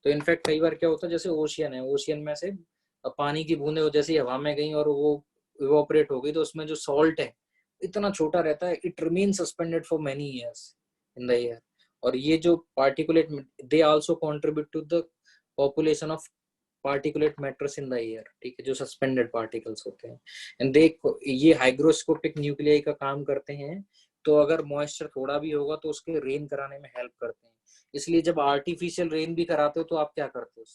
S1: तो इनफैक्ट कई बार क्या होता है, जैसे ओशियन है, ओशियन में से पानी की बूंदें जैसे हवा में गई और वो इवोपरेट हो गई, तो उसमें जो सॉल्ट है इतना छोटा रहता है, it remain suspended for many years in the air. और ये जो particulate, they also contribute to the population of particulate matters in the air, ठीक है, जो सस्पेंडेड पार्टिकल्स होते हैं। एंड दे, ये हाइग्रोस्कोपिक न्यूक्लियाई का काम करते हैं। तो अगर मॉइस्चर थोड़ा भी होगा तो उसके रेन कराने में हेल्प करते हैं। इसलिए जब आर्टिफिशियल रेन भी कराते हो तो आप क्या करते हो,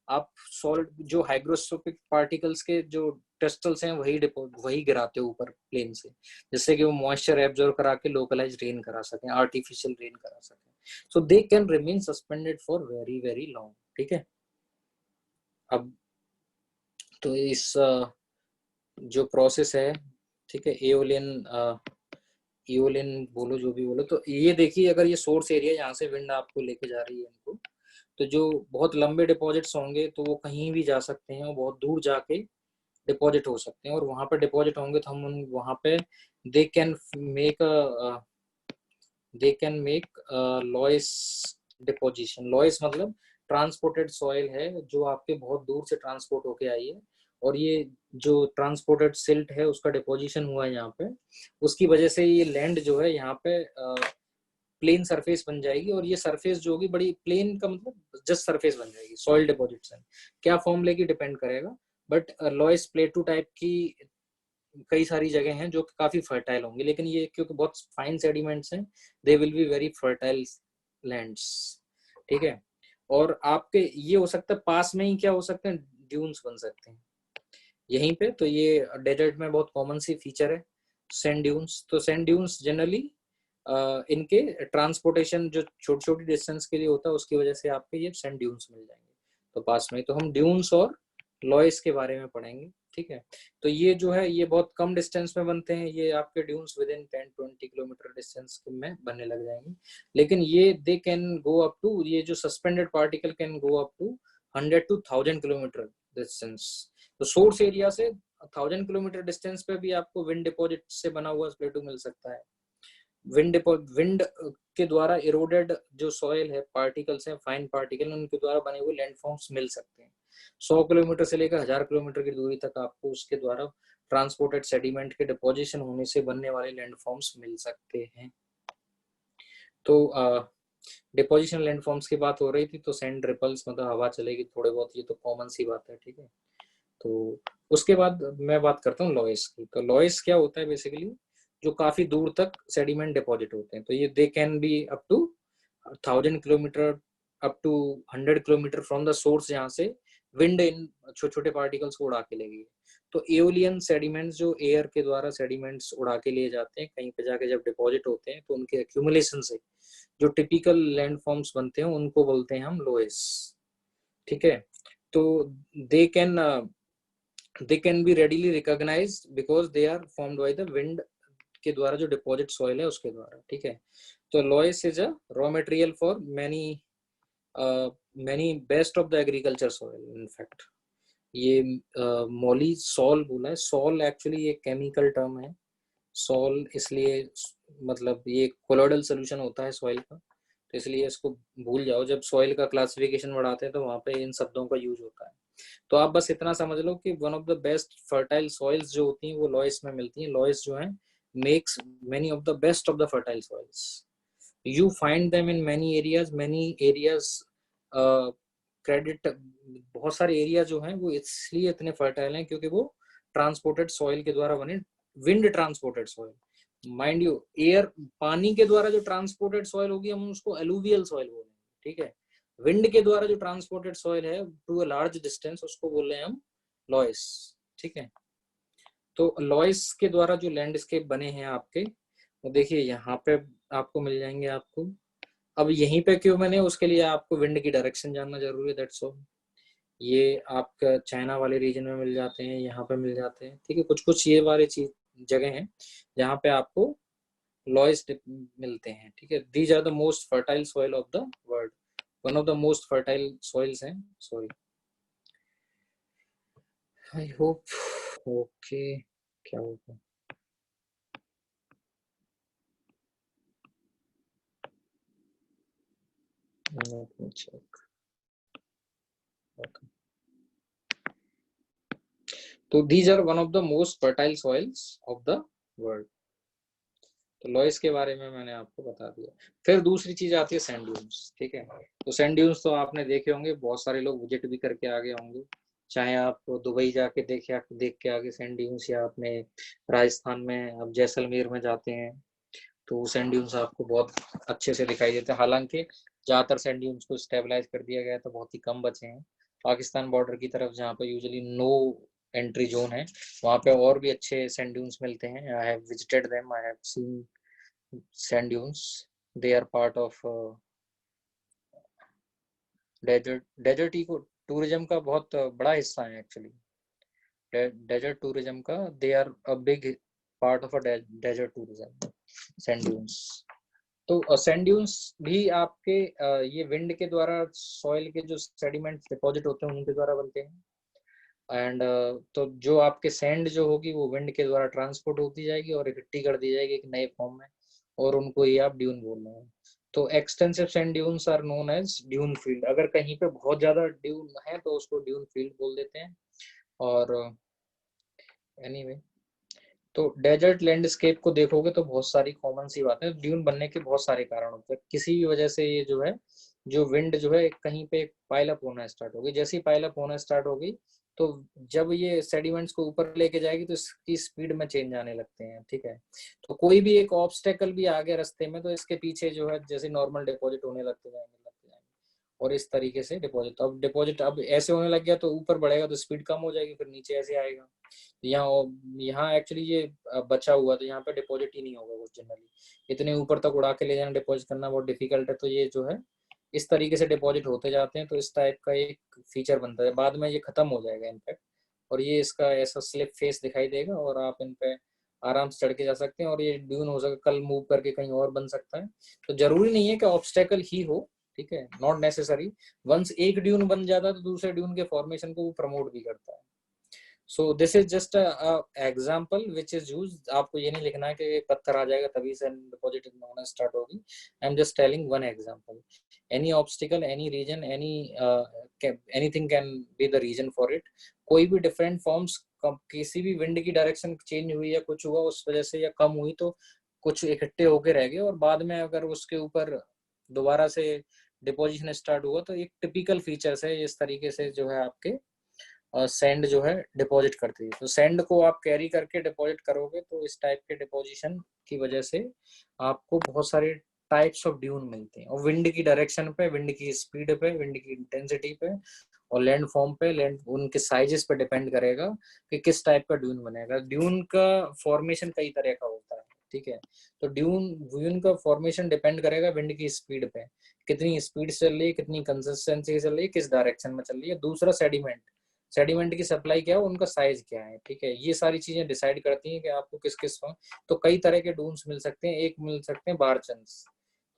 S1: आप सॉल्ट, जो हाइग्रोस्कोपिक पार्टिकल्स के जो क्रिस्टल्स हैं वही गिराते हो ऊपर प्लेन से, जिससे कि वो मॉइस्चर एब्जॉर्ब करा के लोकलाइज रेन करा सकें, आर्टिफिशियल रेन करा सकें। So they can remain suspended for very very long, ठीक है। अब तो इस जो प्रोसेस है, ठीक है, एओलियन बोलो, जो भी बोलो, तो ये देखिए, अगर ये सोर्स एरिया, यहाँ से विंड आपको लेके जा रही है इनको, तो जो बहुत लंबे डिपॉजिट्स होंगे तो वो कहीं भी जा सकते हैं और बहुत दूर जाके डिपॉजिट हो सकते हैं। और वहां पर डिपॉजिट होंगे तो हम वहां पे दे कैन मेक लॉइस डिपोजिशन। लॉइस मतलब ट्रांसपोर्टेड सॉइल है, जो आपके बहुत दूर से ट्रांसपोर्ट होके आई है, और ये जो ट्रांसपोर्टेड सिल्ट है उसका डिपोजिशन हुआ है यहाँ पे, उसकी वजह से ये लैंड जो है यहाँ पे प्लेन सरफेस बन जाएगी। और ये सरफेस जो होगी बड़ी, प्लेन का मतलब जस्ट सरफेस बन जाएगी सॉइल डिपॉजिट से। क्या फॉर्म लेगी डिपेंड करेगा, बट लॉइस प्लेटू टाइप की कई सारी जगह हैं जो काफी फर्टाइल होंगी, लेकिन ये क्योंकि बहुत फाइन सेडिमेंट्स हैं, they will be very fertile lands, ठीक है। और आपके ये हो सकता है पास में ही क्या हो सकते हैं, ड्यून्स बन सकते हैं यहीं पे। तो ये डेजर्ट में बहुत कॉमन सी फीचर है सैंड ड्यून्स। तो सैंड ड्यून्स जनरली इनके ट्रांसपोर्टेशन जो छोटी छोटी डिस्टेंस के लिए होता है, उसकी वजह से आपके ये सैंड ड्यून्स मिल जाएंगे तो पास में। तो हम ड्यून्स और लॉइस के बारे में पढ़ेंगे, ठीक है। तो ये जो है ये बहुत कम डिस्टेंस में बनते हैं, ये आपके dunes within 10-20 kilometre distance में बनने लग जाएंगे। लेकिन ये they can go up to, ये जो suspended particle can go up to 100 to 1000 kilometre distance. तो सोर्स एरिया से 1000 किलोमीटर डिस्टेंस पे भी आपको विंड डिपॉजिट से बना हुआ प्लेटू मिल सकता है। विंड के द्वारा इरोडेड जो सॉइल है, पार्टिकल्स हैं, फाइन पार्टिकल, उनके द्वारा बने हुए लैंडफॉर्म्स मिल सकते हैं। 100 किलोमीटर से लेकर 1000 किलोमीटर की दूरी तक आपको उसके द्वारा ट्रांसपोर्टेड सेडिमेंट के डिपोजिशन होने से बनने वाले लैंडफॉर्म्स मिल सकते हैं। तो डिपोजिशन लैंडफॉर्म्स की बात हो रही थी, तो सैंड रिपल्स, मतलब हवा चलेगी थोड़े बहुत, ये तो कॉमन सी बात है, ठीक है। तो उसके बाद मैं बात करता हूँ लॉइस की। तो लॉइस क्या होता है बेसिकली, जो काफी दूर तक सेडिमेंट डिपॉजिट होते हैं। तो ये they can be up to 1000 kilometre, up to 100 kilometre from the source, जहाँ से विंड इन छोटे छोटे पार्टिकल्स को उड़ा के ले गई। तो एओलियन सेडिमेंट्स जो एयर के द्वारा सेडिमेंट्स उड़ा के लिए जाते हैं, कहीं पे जाके जब डिपॉजिट होते हैं, तो उनके एक्यूमुलेशन से जो टिपिकल लैंडफॉर्म्स बनते हैं, उनको बोलते हैं हम लोएस, ठीक है। तो they can be readily recognised because they are formed by the wind के द्वारा, जो डिपॉजिट सॉइल है उसके द्वारा, ठीक है। तो loess is a raw material for many best of the agriculture soil. In fact ये मोली सॉल बोला है, सॉल एक्चुअली एक केमिकल टर्म है। सॉल इसलिए, मतलब ये कोलोइडल सोल्यूशन होता है सॉइल का, तो इसलिए इसको भूल जाओ। जब सॉइल का क्लासिफिकेशन बढ़ाते हैं तो वहां पे इन शब्दों का यूज होता है। तो आप बस इतना समझ लो कि one of the best fertile soils जो होती हैं वो लॉइस में मिलती हैं। लॉइस जो है makes many of the best of the fertile soils. You find them in many areas. Credit, बहुत सारे एरिया जो हैं वो इसलिए इतने फर्टाइल हैं क्योंकि वो ट्रांसपोर्टेड सॉइल के द्वारा बने, wind transported soil. Mind you, air, पानी के द्वारा जो ट्रांसपोर्टेड सॉइल होगी हम उसको एलुवियल सॉइल बोलेंगे, ठीक है। विंड के द्वारा जो ट्रांसपोर्टेड सॉइल है टू अ लार्ज डिस्टेंस, उसको बोल रहे हैं हम लॉइस, ठीक है। तो लॉइस के द्वारा जो लैंडस्केप बने हैं आपके, वो देखिए यहाँ पे आपको मिल जाएंगे आपको। अब यहीं पे क्यों मैंने, उसके लिए आपको विंड की डायरेक्शन जानना जरूरी है, दैट्स ऑल। ये आपका चाइना वाले रीजन में मिल जाते हैं, यहाँ पे मिल जाते हैं, ठीक है। कुछ कुछ ये वाले चीज जगह हैं जहाँ पे आपको लॉइस मिलते हैं, ठीक है। These are the most fertile soil of the world, one of the most fertile soils हैं, सॉरी। आई होप, ओके, क्या होगा, let me check, okay. तो these are one of the most fertile soils of the world। तो लॉइस के बारे में मैंने आपको बता दिया। फिर दूसरी चीज आती है सैंड ड्यून्स, ठीक है। तो सैंड ड्यून्स तो आपने देखे होंगे, बहुत सारे लोग विजिट भी करके आ गए होंगे, चाहे आप दुबई जाके देख के आगे सैंड ड्यून्स, या आपने राजस्थान में अब जैसलमेर में जाते हैं तो सैंड ड्यून्स आपको बहुत अच्छे से दिखाई देते हैं। हालांकि ज्यादातर सैंड ड्यून्स को स्टेबलाइज कर दिया गया है, तो बहुत ही कम बचे हैं। पाकिस्तान बॉर्डर की तरफ जहाँ पे यूजुअली नो एंट्री जोन है, वहाँ पे और भी अच्छे सैंड ड्यून्स मिलते हैं। I have visited them, I have seen sand dunes. They are part of desert eco tourism का बहुत बड़ा हिस्सा है एक्चुअली। डेजर्ट टूरिज्म का, they are a big part of a desert tourism, sand dunes. तो सैंड ड्यून्स भी आपके ये विंड के द्वारा सॉइल के जो सेडिमेंट्स डिपॉजिट होते हैं उनके द्वारा बनते हैं। एंड तो जो आपके सैंड जो होगी वो विंड के द्वारा ट्रांसपोर्ट होती जाएगी और इकट्ठी कर दी जाएगी एक नए फॉर्म में, और उनको ही आप ड्यून बोल रहे हैं। तो extensive sand dunes are known as dune field. अगर कहीं पे बहुत ज्यादा ड्यून है तो उसको ड्यून फील्ड बोल देते हैं। और एनीवे तो डेजर्ट लैंडस्केप को देखोगे तो बहुत सारी कॉमन सी बातें, ड्यून बनने के बहुत सारे कारण होते हैं। किसी भी वजह से ये जो है, जो विंड जो है कहीं पे पाइल अप होना स्टार्ट होगी। जैसे ही पाइल अप होना स्टार्ट होगी, तो जब ये सेडिमेंट्स को ऊपर लेके जाएगी तो इसकी स्पीड में चेंज आने लगते हैं, ठीक है। तो कोई भी एक ऑब्स्टेकल भी आ गया रास्ते में, तो इसके पीछे जो है जैसे नॉर्मल डिपॉजिट होने लगते जाएंगे, और इस तरीके से डिपॉजिट, अब डिपॉजिट अब ऐसे होने लग गया तो ऊपर बढ़ेगा तो स्पीड कम हो जाएगी, फिर नीचे ऐसे आएगा। यहाँ यहाँ एक्चुअली ये बचा हुआ, तो यहाँ पे डिपॉजिट ही नहीं होगा वो जनरली। इतने ऊपर तक उड़ा के ले जाना, डिपॉजिट करना बहुत डिफिकल्ट है। तो ये जो है इस तरीके से डिपॉजिट होते जाते हैं। तो इस टाइप का एक फीचर बनता है, बाद में ये खत्म हो जाएगा इनफैक्ट, और ये इसका ऐसा स्लिप फेस दिखाई देगा और आप इन पे आराम से चढ़ के जा सकते हैं। और ये ड्यून हो सके कल मूव करके कहीं और बन सकता है। तो जरूरी नहीं है कि ऑब्स्टेकल ही हो, ठीक है, नॉट नेसेसरी। वंस एक ड्यून बन जाता है तो दूसरे ड्यून के फॉर्मेशन को वो प्रमोट भी करता है। So this is just example which is use. आपको ये नहीं लिखना है कि पत्थर आ जाएगा तभी से डिपॉजिट होना स्टार्ट होगी। I am just telling one example. Any obstacle, any reason, anything can be the reason for it. कोई भी डिफरेंट फॉर्म्स, किसी भी विंड की डायरेक्शन चेंज हुई या कुछ हुआ उस वजह से या कम हुई तो कुछ इकट्ठे होके रह गए, और बाद में अगर उसके ऊपर दोबारा से डिपोजिशन स्टार्ट हुआ तो एक टिपिकल फीचर्स है इस तरीके से जो है आपके सेंड जो है डिपॉजिट करती है। तो सेंड को आप कैरी करके डिपॉजिट करोगे तो इस टाइप के डिपॉजिशन की वजह से आपको बहुत सारे टाइप्स ऑफ ड्यून मिलते हैं, और विंड की डायरेक्शन पे, विंड की स्पीड पे, विंड की इंटेंसिटी पे और लैंड फॉर्म पे, लैंड उनके साइजेस पे डिपेंड करेगा कि किस टाइप का ड्यून बनेगा। ड्यून का फॉर्मेशन कई तरह का होता है, ठीक है। तो ड्यून का फॉर्मेशन डिपेंड करेगा विंड की स्पीड पे, कितनी स्पीड से चल रही है, कितनी कंसिस्टेंसी से चल रही है, किस डायरेक्शन में चल रही है। दूसरा सेडिमेंट की सप्लाई क्या है, उनका साइज क्या है, ठीक है। ये सारी चीजें डिसाइड करती हैं कि आपको किस किस फॉर्म। तो कई तरह के डून्स मिल सकते हैं। एक मिल सकते हैं बारचंस।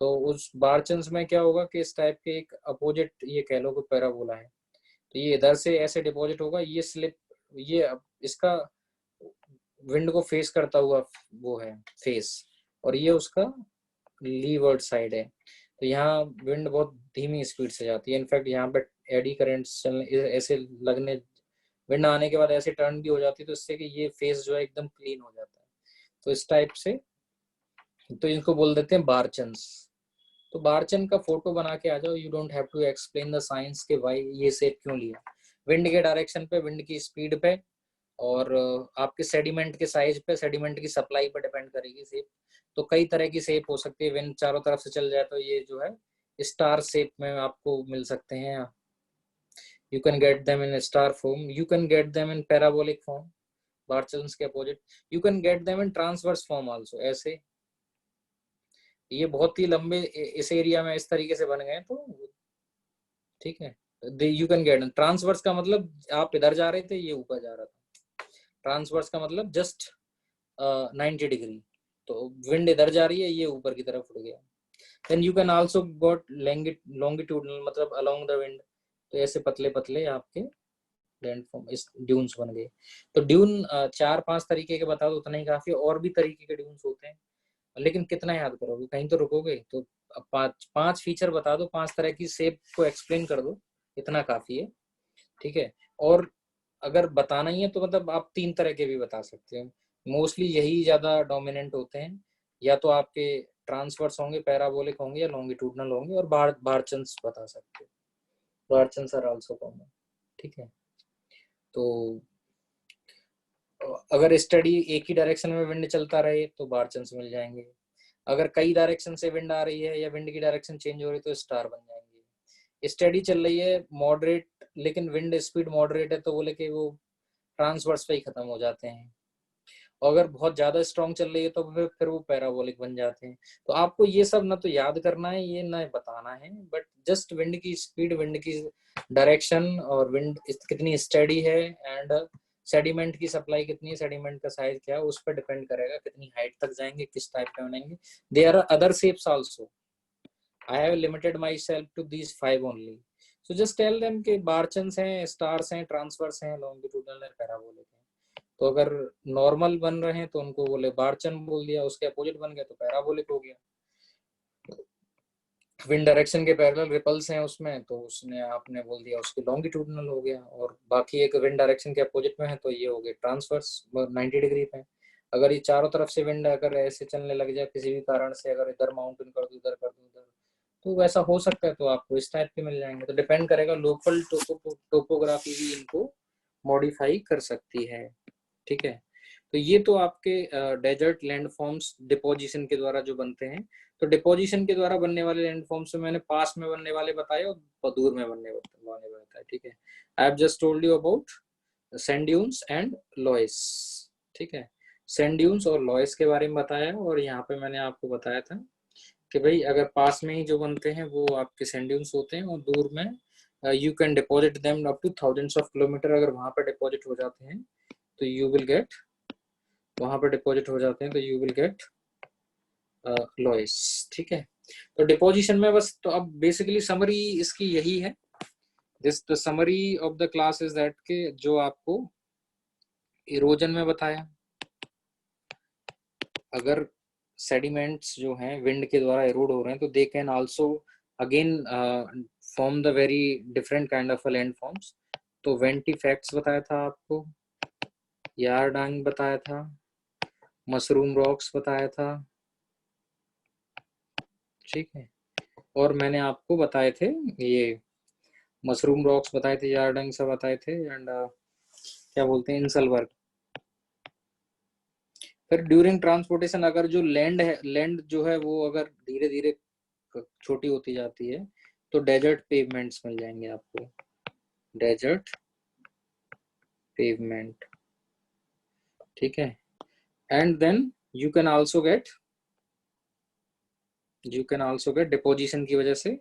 S1: तो उस बारचंस में क्या होगा कि इस टाइप के एक अपोजिट, ये कह लो कि पैराबोला है, तो ये इधर से ऐसे डिपॉजिट होगा, ये स्लिप, ये इसका विंड को फेस करता हुआ वो है फेस, और ये उसका लीवर्ड साइड है। तो यहाँ विंड बहुत धीमी स्पीड से जाती है। इनफैक्ट यहाँ पे एडी करेंट्स चलने ऐसे लगने, विंड आने के बाद ऐसे टर्न भी हो जाती है, तो इससे कि ये फेस जो है एकदम क्लीन हो जाता है। तो इस टाइप से, तो इनको बोल देते हैं बारचंस। तो बारचन का फोटो बना के आ जाओ। You don't have to explain the science के वाई ये शेप क्यों लिया। विंड के डायरेक्शन पे, विंड की स्पीड पे, और आपके सेडिमेंट के साइज पे, सेडिमेंट की सप्लाई पर डिपेंड करेगी शेप। तो कई तरह की शेप हो सकती है। विंड चारों तरफ से चल जाए तो ये जो है स्टार शेप में आपको मिल सकते हैं। You can get them in star form, you can get them in parabolic form, barchans के opposite. You can get them in transverse form also. ऐसे ये बहुत ही लंबे इस एरिया में इस तरीके से बन गए तो ठीक है। यू कैन गेट ट्रांसवर्स का मतलब आप इधर जा रहे थे, ये ऊपर जा रहा था। ट्रांसवर्स का मतलब जस्ट 90 डिग्री। तो विंड इधर जा रही है, ये ऊपर की तरफ उड़ गया। Then you can also got longitudinal, मतलब अलोंग द विंड। तो ऐसे पतले पतले आपके लैंडफॉर्म, इस ड्यून्स बन गए। तो ड्यून 4-5 तरीके के बता दो उतना ही काफी। और भी तरीके के ड्यून्स होते हैं, लेकिन कितना याद करोगे, कहीं तो रुकोगे। तो अब पांच फीचर बता दो, 5 तरह की शेप को एक्सप्लेन कर दो, इतना काफी है, ठीक है। और अगर बताना ही है तो मतलब आप 3 तरह के भी बता सकते हो। मोस्टली यही ज्यादा डोमिनेंट होते हैं, या तो आपके ट्रांसवर्स होंगे, पैराबोलिक होंगे, या लॉन्गिट्यूडनल होंगे। और बारचंस बता सकते हो, बारचंस आर आल्सो कॉमन, ठीक है। तो अगर स्टडी एक ही डायरेक्शन में विंड चलता रहे तो बारचंस मिल जाएंगे। अगर कई डायरेक्शन से विंड आ रही है या विंड की डायरेक्शन चेंज हो रही है तो स्टार बन जाएंगे। स्टडी चल रही है मॉडरेट, लेकिन विंड स्पीड मॉडरेट है, तो बोले कि वो ट्रांसवर्स पे ही खत्म हो जाते हैं। और अगर बहुत ज्यादा स्ट्रॉन्ग चल रही है तो फिर वो पैराबोलिक बन जाते हैं। तो आपको ये सब ना तो याद करना है, ये ना बताना है, बट जस्ट विंड की स्पीड, विंड की डायरेक्शन, और विंड कितनी स्टडी है, एंड सेडिमेंट की सप्लाई कितनी है, सेडिमेंट का साइज क्या है, उस पर डिपेंड करेगा कितनी हाइट तक जाएंगे, किस टाइप के बनेंगे। There are other shapes also. I have limited myself to these 5 only. So just tell them कि बारचंस हैं, स्टार्स हैं, ट्रांसवर्स हैं, लॉन्गिट्यूडनल है, पैराबोलिक है। तो अगर नॉर्मल बन रहे हैं तो उनको बोले बारचन बोल दिया, उसके अपोजिट बन गया तो पैराबोलिक हो गया। विंड डायरेक्शन के पैरेलल रिपल्स हैं उसमें, तो उसने आपने बोल दिया उसकी लॉन्गिट्यूडनल हो गया। और बाकी एक विंड डायरेक्शन के अपोजिट में है तो ये हो गए ट्रांसवर्स 90 डिग्री पे। अगर ये चारों तरफ से विंड अगर ऐसे चलने लग जाए किसी भी कारण से, अगर इधर माउंटेन कर दो, इधर कर दो, उधर, तो वैसा हो सकता है, तो आपको इस टाइप के मिल जाएंगे। तो डिपेंड करेगा, लोकल टोपोग्राफी भी इनको मॉडिफाई कर सकती है, ठीक है। तो ये तो आपके डेजर्ट लैंडफॉर्म्स डिपोजिशन के द्वारा जो बनते हैं। तो डिपोजिशन के द्वारा बनने वाले लैंडफॉर्म्स में मैंने पास में बनने वाले बताए और दूर में बनने वाले बताए, ठीक है। I have just told you about sand dunes and loess, ठीक है। सैंड ड्यून्स और लॉयस के बारे में बताया, और यहाँ पे मैंने आपको बताया था कि भाई अगर पास में ही जो बनते हैं वो आपके सैंड ड्यून्स होते हैं, और दूर में you can deposit them up two thousands of kilometre. अगर वहां पर डिपॉजिट हो जाते हैं तो यू विल गेट, वहां पर डिपॉजिट हो जाते हैं तो यू विल गेट लॉइस, ठीक है। तो डिपोजिशन में बस, तो अब बेसिकली समरी इसकी यही है। This the summary of the class is that के जो आपको इरोजन में बताया, अगर सेडिमेंट्स जो हैं विंड के द्वारा एरोड हो रहे हैं तो they can also again form the very different kind of land forms. तो वेंटी फैक्ट्स बताया था आपको, यारडांग बताया था, मशरूम रॉक्स बताया था, ठीक है। और मैंने आपको बताए थे ये मशरूम रॉक्स बताए थे, यारडंग से बताए थे, एंड क्या बोलते हैं इंसलवर्ग। फिर ड्यूरिंग ट्रांसपोर्टेशन अगर जो लैंड है, लैंड जो है वो अगर धीरे धीरे छोटी होती जाती है तो डेजर्ट पेवमेंट्स मिल जाएंगे आपको, डेजर्ट पेवमेंट, ठीक है। And then you can also get deposition की वजह से,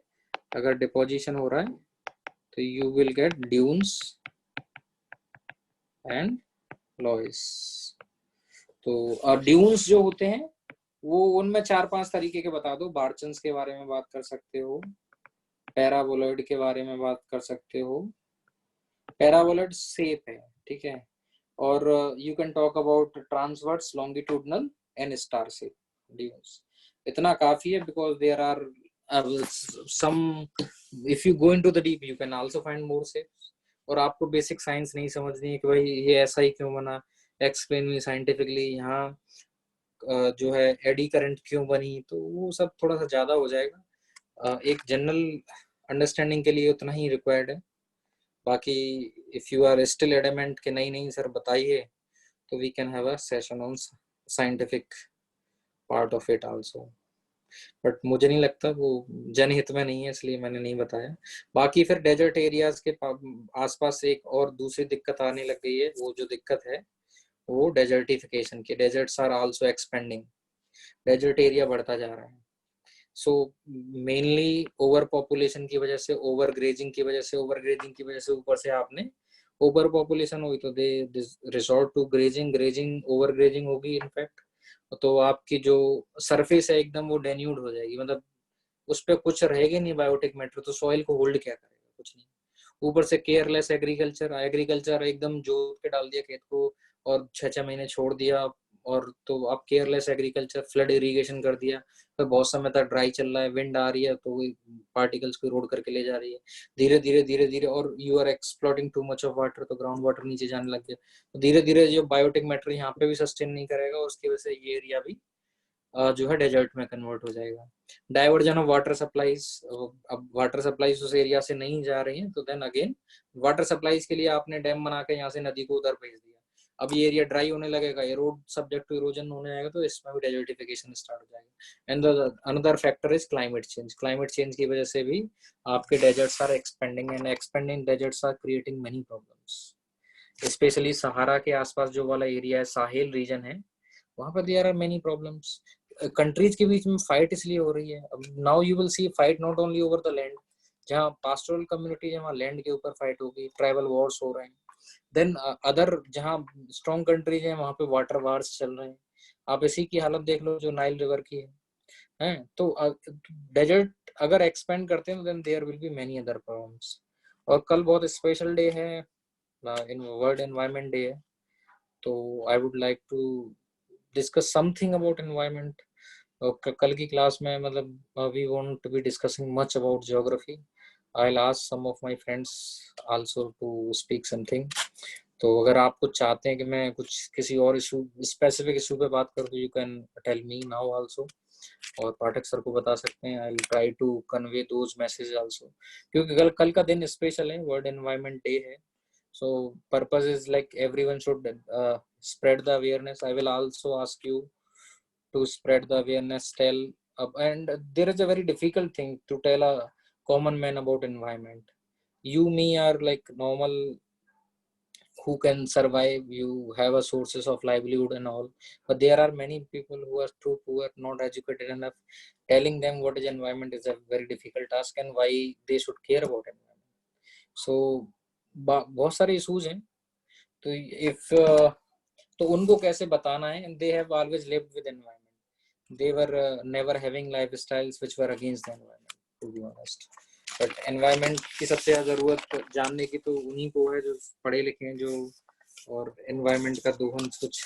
S1: अगर डिपोजिशन हो रहा है तो you will get dunes and loess. तो ड्यून्स जो होते हैं वो उनमें 4-5 तरीके के बता दो, बार्चन्स के बारे में बात कर सकते हो, पैराबोलॉइड के बारे में बात कर सकते हो, पैराबोलॉइड शेप है, ठीक है। और you can talk about transverse, longitudinal and star shape dunes. इतना काफी है because there are some, if you go into the deep you can also find more shapes. और आपको बेसिक साइंस नहीं समझनी है कि भाई ये ऐसा ही क्यों बना, एक्सप्लेन मी साइंटिफिकली, यहाँ जो है एडी करंट क्यों बनी, तो वो सब थोड़ा सा ज्यादा हो जाएगा। एक जनरल अंडरस्टैंडिंग के लिए उतना ही रिक्वायर्ड है। बाकी if you are still adamant कि नहीं नहीं सर बताइए, तो we can have a session on scientific part of it also, but मुझे नहीं लगता वो जनहित में नहीं है इसलिए मैंने नहीं बताया। बाकी फिर डेजर्ट एरियाज के आसपास एक और दूसरी दिक्कत आने लग गई है, वो जो दिक्कत है वो डेजर्टिफिकेशन की, deserts are also expanding, desert area बढ़ता जा रहा है। सो मेनली ओवर पॉपुलेशन की वजह से, ओवर ग्रेजिंग की वजह से, ओवर ग्रेजिंग की वजह से ऊपर से आपने ओवर पॉपुलेशन हुई तो they resort to grazing, grazing over grazing होगी इनफैक्ट, तो आपकी जो सरफेस है एकदम वो डेन्यूड हो जाएगी, मतलब उस पर कुछ रहेगा नहीं बायोटिक मैटर, तो सॉइल को होल्ड क्या करेगा, कुछ नहीं। ऊपर से केयरलेस एग्रीकल्चर, एग्रीकल्चर एकदम जोत के डाल दिया खेत को और 6-6 महीने छोड़ दिया, और तो आप केयरलेस एग्रीकल्चर, फ्लड इरिगेशन कर दिया, तो बहुत समय तक ड्राई चल रहा है, विंड आ रही है तो पार्टिकल्स को रोड करके ले जा रही है धीरे धीरे धीरे धीरे, और you are exploiting too much of water, तो ग्राउंड वाटर नीचे जाने लग गया, तो धीरे धीरे जो बायोटिक मैटर यहाँ पे भी सस्टेन नहीं करेगा, और उसकी वजह से ये एरिया भी जो है डेजर्ट में कन्वर्ट हो जाएगा। डाइवर्जन ऑफ वाटर सप्लाईज, अब वाटर सप्लाईज उस एरिया से नहीं जा रही हैं तो देन अगेन वाटर सप्लाईज के लिए आपने डैम बना के यहाँ से नदी को उधर भेज दिया, अब ये एरिया ड्राई होने लगेगा, एरोड सब्जेक्ट टू इरोजन होने आएगा, तो इसमें भी डेजर्टिफिकेशन स्टार्ट हो जाएगा। And another factor is climate change, climate change की वजह से भी आपके deserts are expanding, and expanding deserts are creating many problems, specially Sahara के आसपास जो वाला एरिया है, साहेल रीजन है, वहां पर there are many problems. Countries के बीच में फाइट इसलिए हो रही है, अब now you will see fight not only over the land, जहाँ पास्टोरल कम्युनिटी है वहाँ लैंड के ऊपर फाइट होगी, ट्राइबल वॉर्स हो रहे हैं, देन अदर जहाँ स्ट्रॉन्ग कंट्रीज हैं वहाँ पे वाटर वार्स चल रहे हैं। आप इसी की हालत देख लो जो नाइल रिवर की है तो डेजर्ट अगर एक्सपेंड करते हैं then there will be many other problems. और कल बहुत स्पेशल डे है, इन वर्ल्ड एनवायरनमेंट डे है, तो I would like to discuss something about environment. कल की क्लास में मतलब we want to be discussing much about geography, I will ask some of my friends also to speak something. तो अगर आप कुछ चाहते हैं कि मैं कुछ किसी और इशू, स्पेसिफिक इशू पे बात करूँ, you can tell me now also, और पाठक सर को बता सकते हैं, I will try to convey those message also, क्योंकि कल का दिन स्पेशल है, वर्ल्ड एनवायरनमेंट डे है। So purpose is like everyone should spread the awareness. I will also ask you to spread the awareness, tell and there is a very difficult thing to tell a common man about environment. You me are like normal who can survive, you have a sources of livelihood and all, but there are many people who are too poor, not educated enough, telling them what is environment is a very difficult task and why they should care about environment. So बहुत सारे इश्यूज हैं, तो इफ तो उनको कैसे बताना है, they have always lived with environment, they were never having lifestyles which were against the environment to be honest. But environment की सबसे ज्यादा जरूरत जानने की तो उन्हीं को है जो पढ़े लिखे हैं, जो और एनवायरनमेंट का दोहन कुछ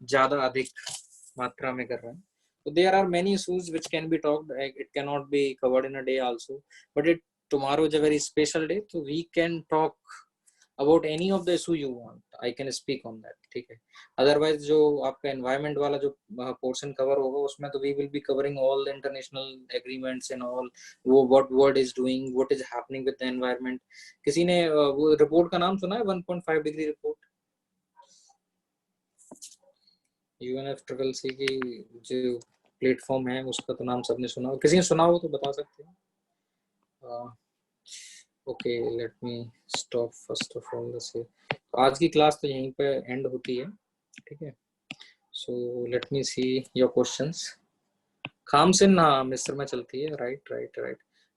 S1: ज्यादा अधिक मात्रा में कर रहे हैं. So there are many issues which can be talked. It cannot be covered in a day also. But tomorrow is a very special day, so we can talk about any of the issue you want. I can speak on that. ठीक है. Otherwise जो आपका environment वाला जो portion cover होगा उसमें तो we will be covering all the international agreements and all. वो what world is doing, what is happening with the environment. किसी ने वो report का नाम सुना है 1.5 degree report? UNFCCC की जो प्लेटफॉर्म है उसका तो नाम सबने सुना हो. किसी ने सुना हो तो बता सकते हैं. Okay, let me stop first of all this. आज की क्लास तो यहीं पे एंड होती है. ठीक है. So let me see your questions. खाम से ना मिस्र में चलती है. Right.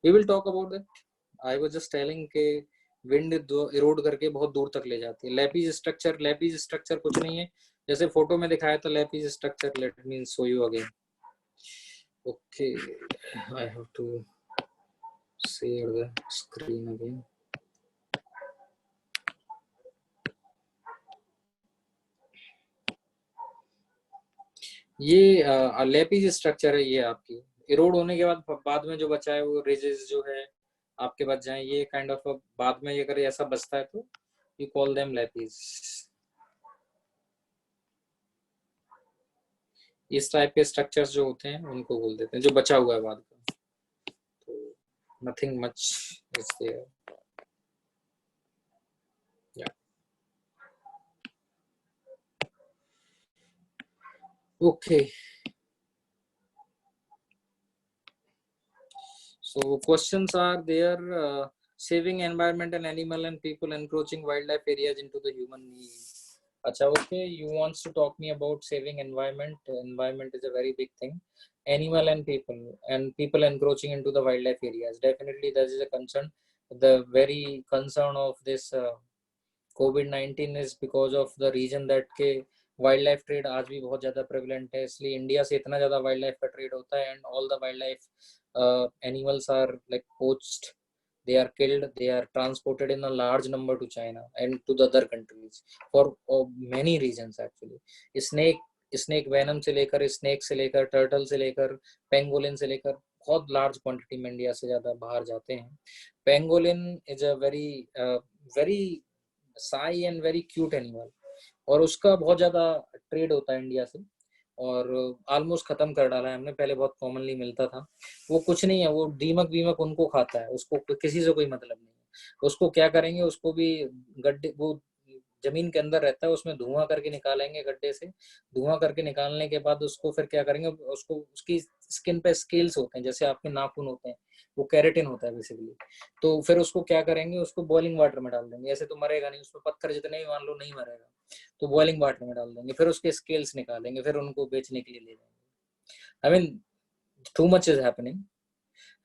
S1: We will talk about that. I was just telling के विंड इरोड करके बहुत दूर तक ले जाती है. लैपिज स्ट्रक्चर कुछ नहीं है जैसे फोटो में दिखाया था. Lapies structure, let me show you again. Okay, I have to share the screen again. ये लैपिज स्ट्रक्चर है. ये आपकी इरोड होने के बाद में जो बचा है वो रिजेस जो है आपके बच जाए. ये काइंड ऑफ बाद में अगर ऐसा बचता है तो यू कॉल देम लैपिज. इस टाइप के स्ट्रक्चर्स जो होते हैं उनको बोल देते हैं जो बचा हुआ है बाद का. तो nothing much is there. Okay. So questions are there. Saving environment and animal and people encroaching wildlife areas into the human need. Acha, okay. You wants to talk me about saving environment. Environment is a very big thing. Animal and people encroaching into the wildlife areas. Definitely that is a concern. The very concern of this COVID-19 is because of the reason that के वाइल्ड लाइफ ट्रेड आज भी बहुत ज़्यादा प्रेवलेंट है. इसलिए इंडिया से इतना ज़्यादा वाइल्ड लाइफ का ट्रेड होता है. And all the wildlife animals are like poached, they are killed, they are transported in a large number to China and to the other countries for many reasons actually. snake venom से लेकर snake से लेकर turtle से लेकर pangolin से लेकर बहुत large quantity में इंडिया से ज़्यादा बाहर जाते हैं. Pangolin is a very Sai and very cute animal और उसका बहुत ज्यादा ट्रेड होता है इंडिया से और ऑलमोस्ट खत्म कर डाला है हमने. पहले बहुत कॉमनली मिलता था. वो कुछ नहीं है, वो दीमक उनको खाता है. उसको किसी से कोई मतलब नहीं है. उसको क्या करेंगे, उसको भी गड्ढे, वो जमीन के अंदर रहता है, उसमें धुआं करके निकालेंगे गड्ढे से. धुआं करके निकालने के बाद उसको फिर क्या करेंगे, उसको उसकी स्किन पे स्केल्स होते हैं जैसे आपके नाखून होते हैं, वो केराटिन होता है बेसिकली. तो फिर उसको क्या करेंगे, उसको बॉइलिंग वाटर में डाल देंगे. ऐसे तो मरेगा नहीं, उसमें पत्थर जितने भी मान लो नहीं मरेगा, तो बॉइलिंग वाटर में डाल देंगे. फिर उसके स्केल्स निकालेंगे, फिर उनको बेचने के लिए ले जाएंगे. I mean too much is happening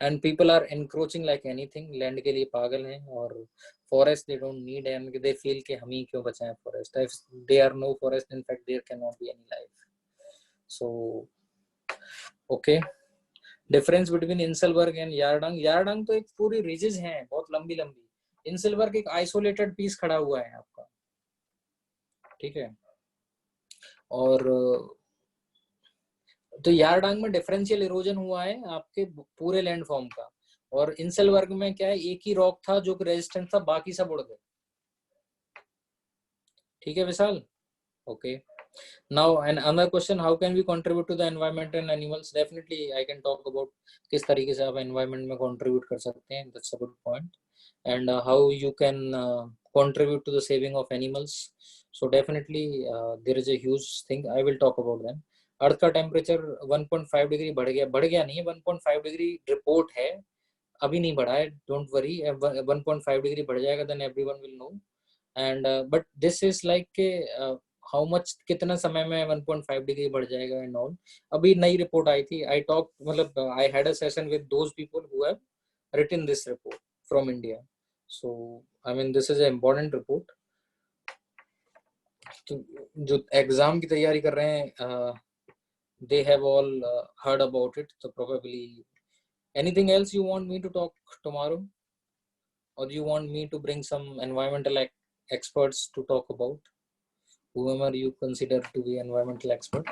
S1: and people are encroaching like anything. Land के लिए पागल हैं और forest they don't need and they feel कि हम ही क्यों बचाएं forest. If they are no forest, in fact there can not be any life. So okay. Difference between inselberg and yardang. Yardang तो एक पूरी रिजेस हैं बहुत लंबी लंबी. इंसलबर्ग एक आइसोलेटेड पीस खड़ा हुआ है आपका. ठीक है. और तो यारडंग में डिफरेंशियल इरोजन हुआ है आपके पूरे लैंड फॉर्म का. और इंसलबर्ग में क्या है, एक ही रॉक था जो रेजिस्टेंट था, बाकी सब उड़ गए. ठीक है विशाल. Okay. Now and another question, how can we contribute to the environment and animals? Definitely I can talk about किस तरीके से आप environment में contribute कर सकते हैं. That's a good point. And how you can contribute to the saving of animals. So definitely there is a huge thing. I will talk about them. अर्थ का टेम्परेचर 1.5 डिग्री बढ़ गया नहीं है. 1.5 डिग्री रिपोर्ट है, अभी नहीं बढ़ा है. डोंट वरी, 1.5 डिग्री बढ़ जाएगा then everyone will know. And but this is like how much, कितना समय में 1.5 डिग्री बढ़ जाएगा एंड ऑल. अभी नई रिपोर्ट आई थी. आई टॉक मतलब I had a session with those people who have written this report from India. So I mean this is a important report. जो एग्जाम की तैयारी कर रहे हैं they have all heard about it. तो probably anything else you want me to talk tomorrow or do you want me to bring some environmental experts to talk about? whoever you consider to be environmental expert,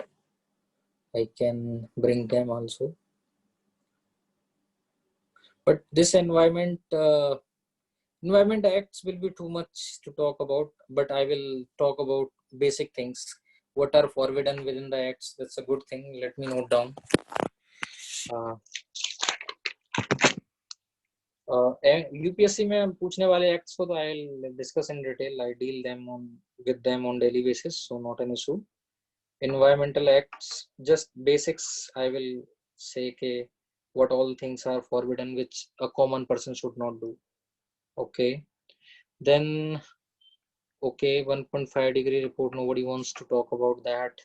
S1: I can bring them also. But this environment acts will be too much to talk about, but I will talk about basic things. What are forbidden within the acts? That's a good thing. Let me note down. UPSC में पूछने वाले एक्ट्स को तो I discuss in detail. I deal them on with them on daily basis, so not an issue. Environmental acts, just basics. I will say what all things are forbidden which a common person should not do. Okay, then okay, 1.5 degree report, nobody wants to talk about that.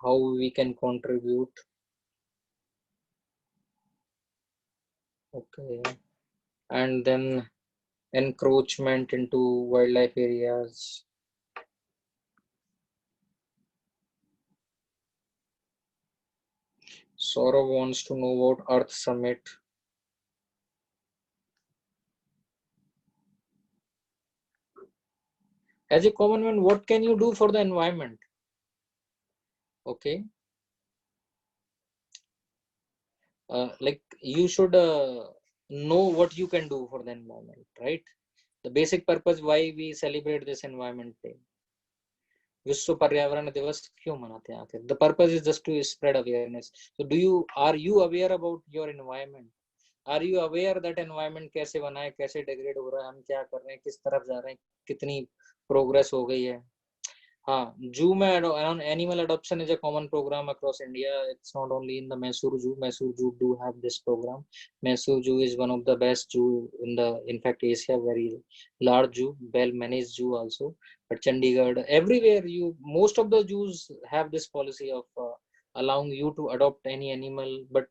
S1: How we can contribute. Okay, and then encroachment into wildlife areas. Saurav wants to know about Earth Summit. As a common man, what can you do for the environment? Okay, like you should know what you can do for the environment, right? The basic purpose why we celebrate this environment day. विश्व पर्यावरण दिवस क्यों मनाते हैं आखिर? The purpose is just to spread awareness. So are you aware about your environment? Are you aware that environment कैसे बना है, कैसे degrade हो रहा है, हम क्या कर रहे हैं, किस तरफ जा रहे हैं, कितनी progress हो गई है? हाँ, जू में animal adoption is a common program across India. It's not only in the Mysore Zoo. Mysore Zoo do have this program. Mysore Zoo is one of the best zoo in fact, Asia, very large zoo, well managed zoo also. But Chandigarh, everywhere most of the zoos have this policy of allowing you to adopt any animal. But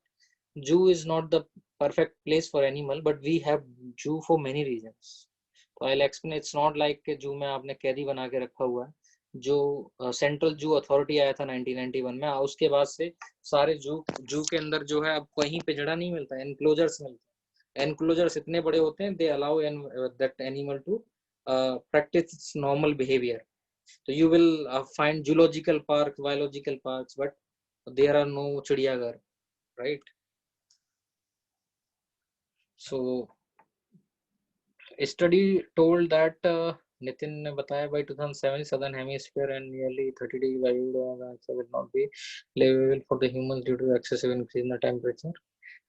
S1: zoo is not the perfect place for animal, but we have zoo for many reasons. So I'll explain. It's not like कि जू में आपने कैदी बना के रखा हुआ है. जो सेंट्रल जू अथॉरिटी आया था 1991 में, उसके बाद से सारे जू के अंदर जो है अब कहीं पिंजड़ा नहीं मिलता, एनक्लोजर्स मिलते हैं. एनक्लोजर्स इतने बड़े होते हैं, they allow that animal to practice normal behavior. So you will find zoological park, biological parks, but there are no chidyaghar, right? So a study told that Nitin ने बताया by 2007 southern hemisphere and nearly 30 wild will not be livable for the humans due to excessive increase in the temperature.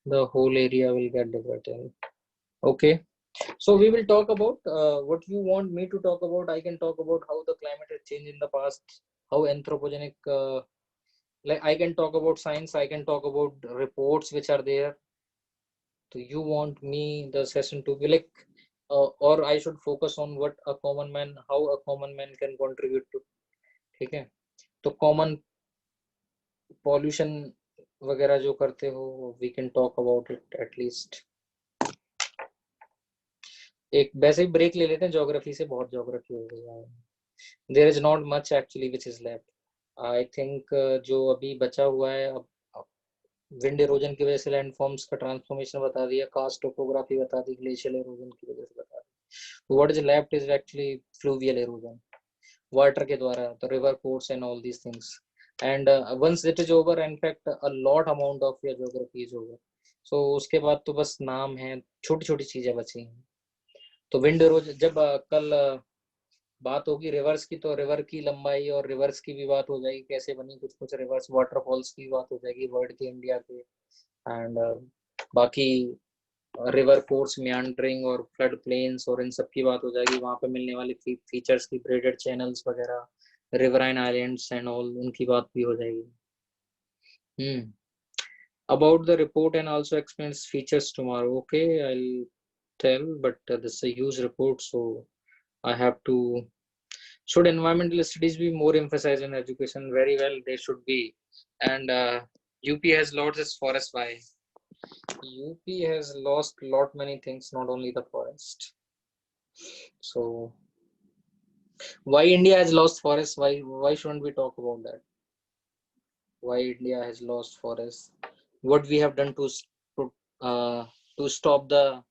S1: The whole area will get degraded. Okay, so we will talk about what you want me to talk about. I can talk about how the climate has changed in the past, how anthropogenic, like I can talk about science, I can talk about reports which are there. So you want me the session to be like, or I should focus on what a common man, how a common man can contribute to. ठीक है, तो common pollution वगैरह जो करते हो, we can talk about it at least. एक वैसे ही ब्रेक ले लेते हैं ज्योग्राफी से, बहुत ज्योग्राफी हो गई है. There is not much actually which is left. I think जो अभी बचा हुआ है, अब विंड इरोजन की वजह से लैंड फॉर्म्स का ट्रांसफॉर्मेशन बता दिया, कास्ट टोपोग्राफी बता दी, ग्लेशियल इरोजन की वजह से बता दी. What is left is actually fluvial erosion, water के द्वारा, तो river course and all these things. And once it is over, in fact a lot amount of your geography is over. So उसके बाद तो बस नाम है, छोटी छोटी चीजें बची हैं. तो विंड इरोजन जब कल बात होगी रिवर्स की, तो रिवर की लंबाई और रिवर्स की भी बात हो जाएगी, कैसे बनी कुछ कुछ रिवर्स, वाटरफॉल्स की बात हो जाएगी वर्ल्ड के, इंडिया के. एंड बाकी रिवर कोर्स, मियांडरिंग और फ्लड प्लेन्स और इन सब की बात हो जाएगी. वहां पे मिलने वाली फीचर्स की ब्रेडेड चैनल्स वगैरह, रिवराइन आइलैंड्स एंड ऑल, उनकी बात भी हो जाएगी. About the report and also explains features tomorrow. Okay, I'll tell, but this is a huge report, so I have to. Should environmental studies be more emphasized in education? Very well, they should be. And UP has lost its forest. Why? UP has lost lot many things, not only the forest. So why India has lost forest? Why shouldn't we talk about that? Why India has lost forest? What we have done to stop the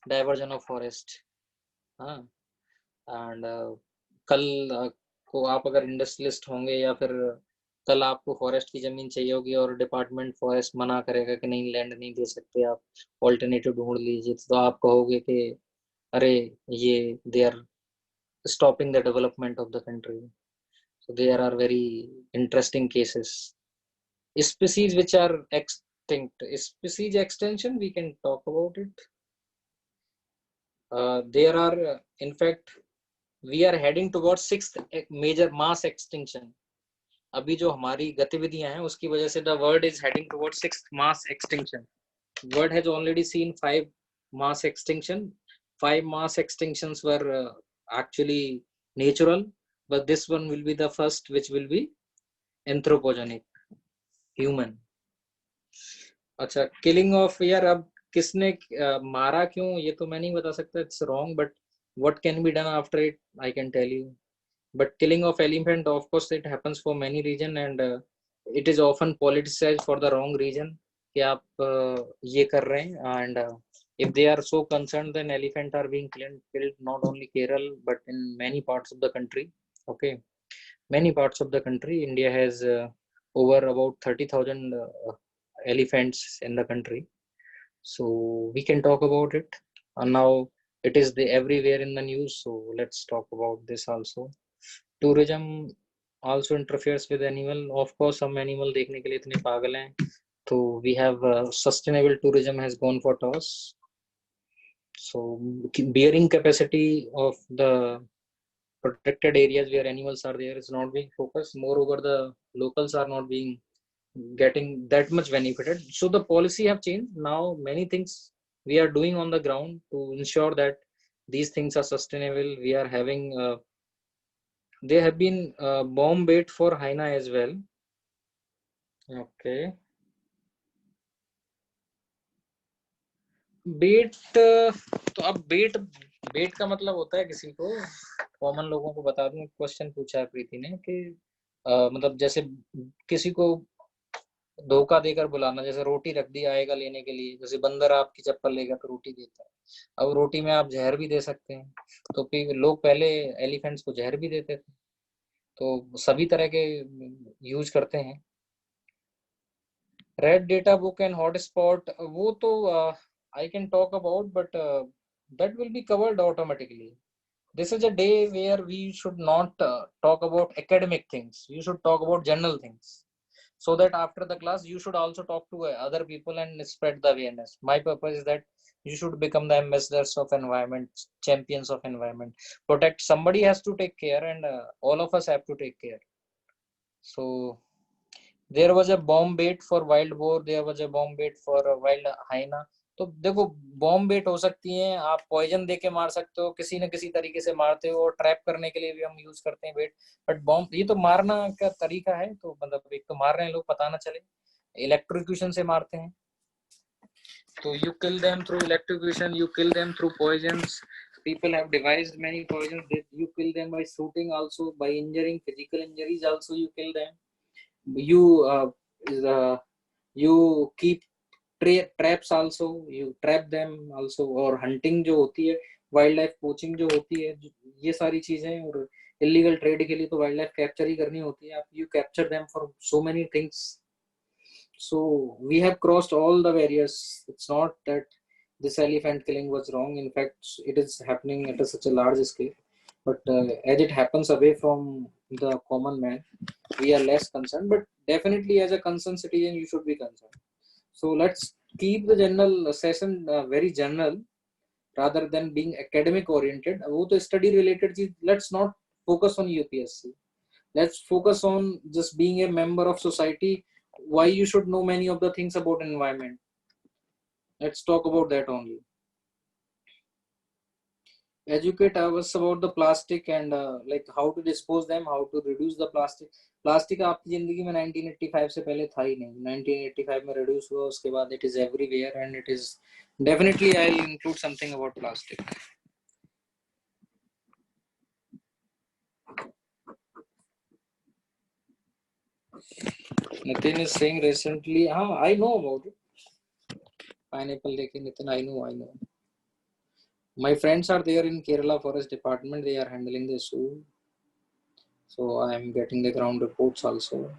S1: diversion of forest? And कल को आप अगर इंडस्ट्रियलिस्ट होंगे या फिर कल आपको फॉरेस्ट की जमीन चाहिए होगी और डिपार्टमेंट फॉरेस्ट मना करेगा कि नहीं लैंड नहीं दे सकते आप, ऑल्टरनेटिव ढूंढ लीजिए, तो आप कहोगे कि अरे ये they are stopping the development of the country. So there are very interesting cases. Species which are extinct, species extension, we can talk about it. There are, in fact, we are heading towards sixth major mass extinction. अभी जो हमारी गतिविधियां हैं उसकी वजह से the world is heading towards sixth mass extinction. World has already seen 5 mass extinction. 5 mass extinctions were actually natural, but this one will be the first which will be anthropogenic, human. अच्छा, killing of, यार अब किसने मारा क्यों ये तो मैं नहीं बता सकता, it's wrong, but what can be done after it I can tell you. But killing of elephant, of course it happens for many reason, and it is often politicized for the wrong reason कि आप ये कर रहे हैं, and if they are so concerned, then elephant are being killed not only Kerala but in many parts of the country. Okay, many parts of the country. India has over about 30,000 elephants in the country, so we can talk about it. And now it is everywhere in the news, so let's talk about this also. Tourism also interferes with animal. Of course, some animal देखने के लिए इतने पागल हैं. So we have sustainable tourism has gone for toss. So bearing capacity of the protected areas where animals are there is not being focused. Moreover, the locals are not being getting that much benefited. So the policy have changed. Now many things we are doing on the ground to ensure that these things are sustainable. We are having there have been bomb bait for hyena as well. Okay. बेट, तो अब बेट, बेट का मतलब होता है किसी को, कॉमन लोगों को बता दूं, क्वेश्चन पूछा है प्रीति ने कि मतलब जैसे किसी को धोखा देकर बुलाना, जैसे रोटी रख दी आएगा लेने के लिए, जैसे बंदर आपकी चप्पल लेगा तो रोटी देता है, अब रोटी में आप जहर भी दे सकते हैं, तो फिर लोग पहले एलिफेंट्स को जहर भी देते थे, तो सभी तरह के यूज करते हैं. Red data book and hotspot, वो तो I can talk about, but that will be covered automatically. This is a day where we should not talk about academic things. You should talk about general things, so that after the class you should also talk to other people and spread the awareness. My purpose is that you should become the ambassadors of environment, champions of environment. Protect, somebody has to take care, and all of us have to take care. So there was a bomb bait for wild boar, there was a bomb bait for wild hyena. तो देखो, बॉम्ब बेट हो सकती हैं, आप पॉइजन दे के मार सकते हो, किसी न किसी तरीके से मारते हो, और ट्रैप करने के लिए भी हम यूज करते हैं बेट. बट बॉम्ब, ये तो मारना का तरीका है, तो मतलब एक तो मार रहे हैं लोग पता ना चले, इलेक्ट्रोक्यूशन से मारते हैं. तो you kill them through electrocution, you kill them through poisons. People have devised many poisons that you kill them by shooting, also by injuring, physical injuries also you kill them. You you keep traps also, you trap them also. और hunting जो होती है, वाइल्ड लाइफ पोचिंग जो होती है, ये सारी चीजें, और इलीगल ट्रेड के लिए तो वाइल्ड लाइफ कैप्चर ही करनी होती है. आप you capture them for so many things. So we have crossed all the barriers. It's not that this elephant killing was wrong. In fact, it is happening at such a large scale. But as it happens away from the common man, we are less concerned. But definitely, as a concerned citizen, you should be concerned. So let's keep the general session very general rather than being academic oriented. वो तो study related चीज. Let's not focus on UPSC. Let's focus on just being a member of society. Why you should know many of the things about environment. Let's talk about that only. Educate us about the plastic and like how to dispose them, how to reduce the plastic. Plastic आपकी जिंदगी में 1985 से पहले था ही नहीं. 1985 में reduce हुआ, उसके बाद it is everywhere, and it is definitely, I'll include something about plastic. Nitin is saying recently, I know about it. Pineapple लेके Nitin, I know. My friends are there in Kerala Forest Department. They are handling the issue. so I am getting the ground reports also.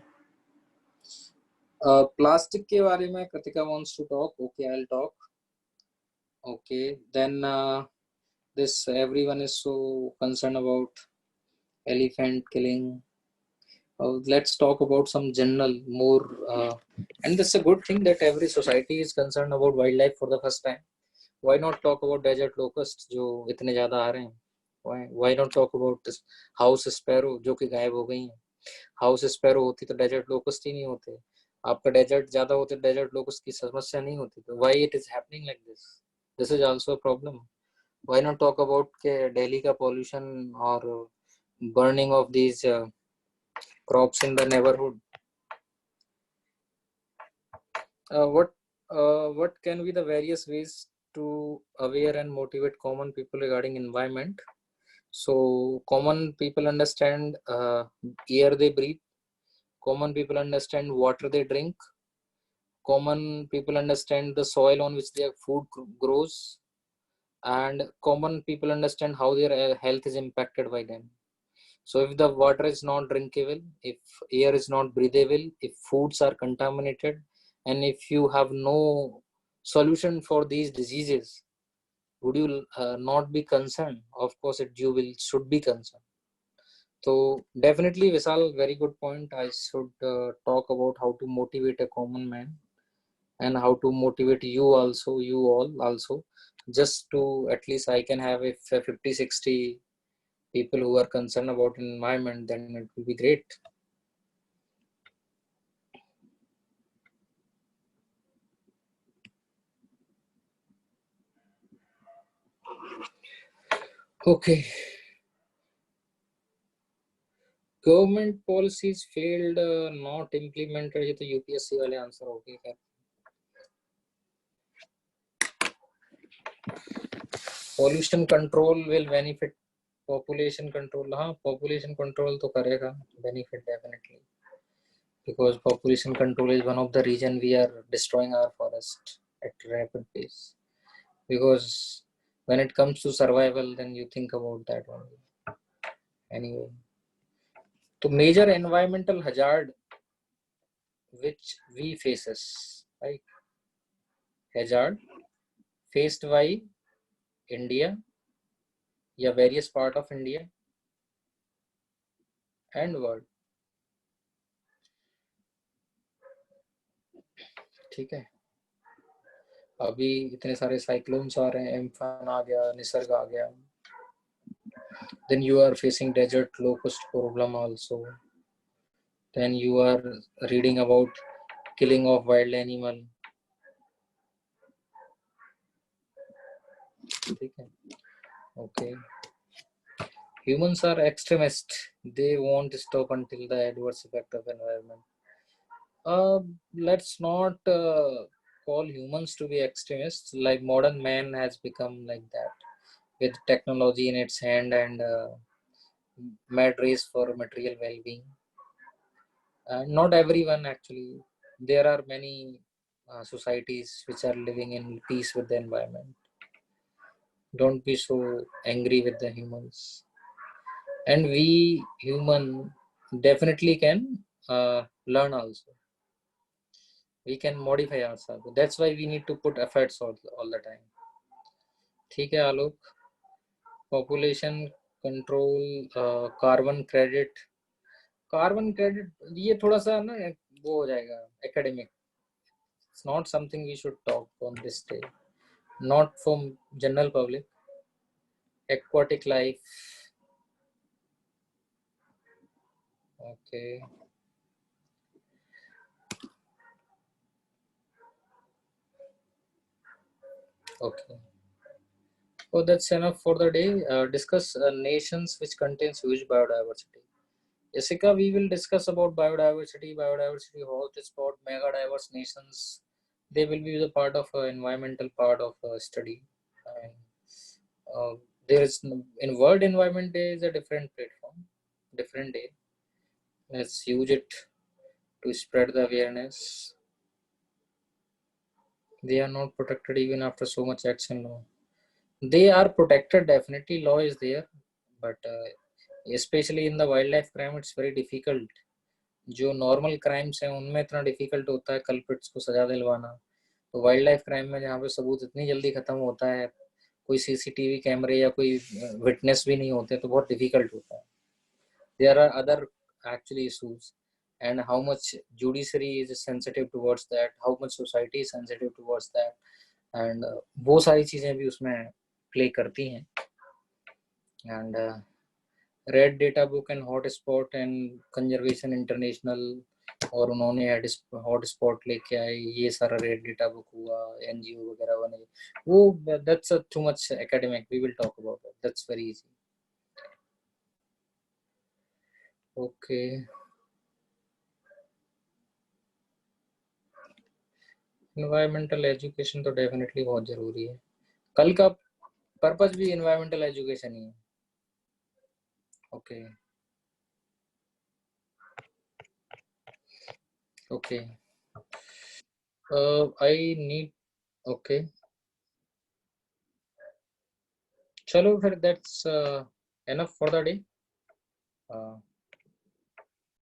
S1: Plastic के बारे में Kritika wants to talk. Okay, I'll talk. Okay, then this everyone is so concerned about elephant killing. Let's talk about some general more, and that's a good thing that every society is concerned about wildlife for the first time. Why not talk about desert locusts जो इतने ज़्यादा आ रहे हैं? Why not talk about this house sparrow जो कि गायब हो गई हैं? हाउस स्पैरो होती तो डेजर्ट लोकस्ट ही नहीं होते. आपका डेजर्ट ज्यादा होते डेजर्ट लोकस्ट की समस्या नहीं होती. तो why it is happening like this? This is also a problem. Why not talk about के दिल्ली का पॉल्यूशन और burning of these crops in the neighborhood. What can be the various ways to aware and motivate common people regarding environment? So common people understand air they breathe, common people understand water they drink, common people understand the soil on which their food grows, and common people understand how their health is impacted by them. So if the water is not drinkable, if air is not breathable, if foods are contaminated, and if you have no solution for these diseases, would you not be concerned? Of course you will should be concerned. So definitely Vishal, very good point. I should talk about how to motivate a common man and how to motivate you also, you all also, just to at least I can have if 50-60 people who are concerned about environment, then it will be great. Okay, government policies failed, not implemented. ये तो यूपीएससी वाले आंसर हो गए. खैर, pollution control will benefit population control. हाँ, population control तो करेगा, benefit definitely, because population control is one of the reason we are destroying our forest at rapid pace. Because when it comes to survival, then you think about that only. Anyway, so major environmental hazard which we faces, right? Hazard faced by India, या various part of India and world. ठीक है, अभी इतने सारे साइक्लोन्स आ रहे हैं, एम्फन आ गया, निसर्ग आ गया. Then you are facing desert locust problem also. Then you are reading about killing of wild animal. ठीक है, okay. Humans are extremists. They won't stop until the adverse effect of environment. Let's not call humans to be extremists. Like modern man has become like that, with technology in its hand and mad race for material well-being. Not everyone actually. There are many societies which are living in peace with the environment. Don't be so angry with the humans. And we human definitely can learn also. We can modify ourselves. That's why we need to put efforts all the time. ठीक है आलोक. Population control, कार्बन क्रेडिट ये थोड़ा सा ना वो हो जाएगा academic. It's not something we should talk on this day. Not from general public. Aquatic life. Okay. Okay. So that's enough for the day. Discuss nations which contains huge biodiversity. Jessica, we will discuss about biodiversity hotspot, mega diverse nations. They will be the part of environmental part of study. And, there is in World Environment Day is a different platform, different day. Let's use it to spread the awareness. They are not protected even after so much action law. They are protected definitely. Law is there, but specially in the wild life crime it's very difficult. जो नॉर्मल क्राइम्स हैं उनमें इतना डिफिकल्ट होता है कल्प्रिट्स को सजा दिलवाना, तो वाइल्ड लाइफ क्राइम में जहाँ पे सबूत इतनी जल्दी खत्म होता है, कोई सीसीटीवी कैमरे या कोई विटनेस भी नहीं होते, तो बहुत डिफिकल्ट होता है। There are other actually issues, and how much judiciary is sensitive towards that, how much society is sensitive towards that, and वो सारी चीज़ें भी उसमें प्ले करती हैं। And red data book and hot spot and conservation international, और उन्होंने हॉट स्पॉट लेके आए, ये सारा रेड डेटा बुक हुआ, एनजीओ वगैरह बने, वो that's too much academic, we will talk about it, that's very easy. Okay, environmental education तो डेफिनेटली बहुत ज़रूरी है। कल का पर्पस भी इन्वायरमेंटल एजुकेशन ही है। Okay okay, I need, okay, चलो फिर that's enough for the day.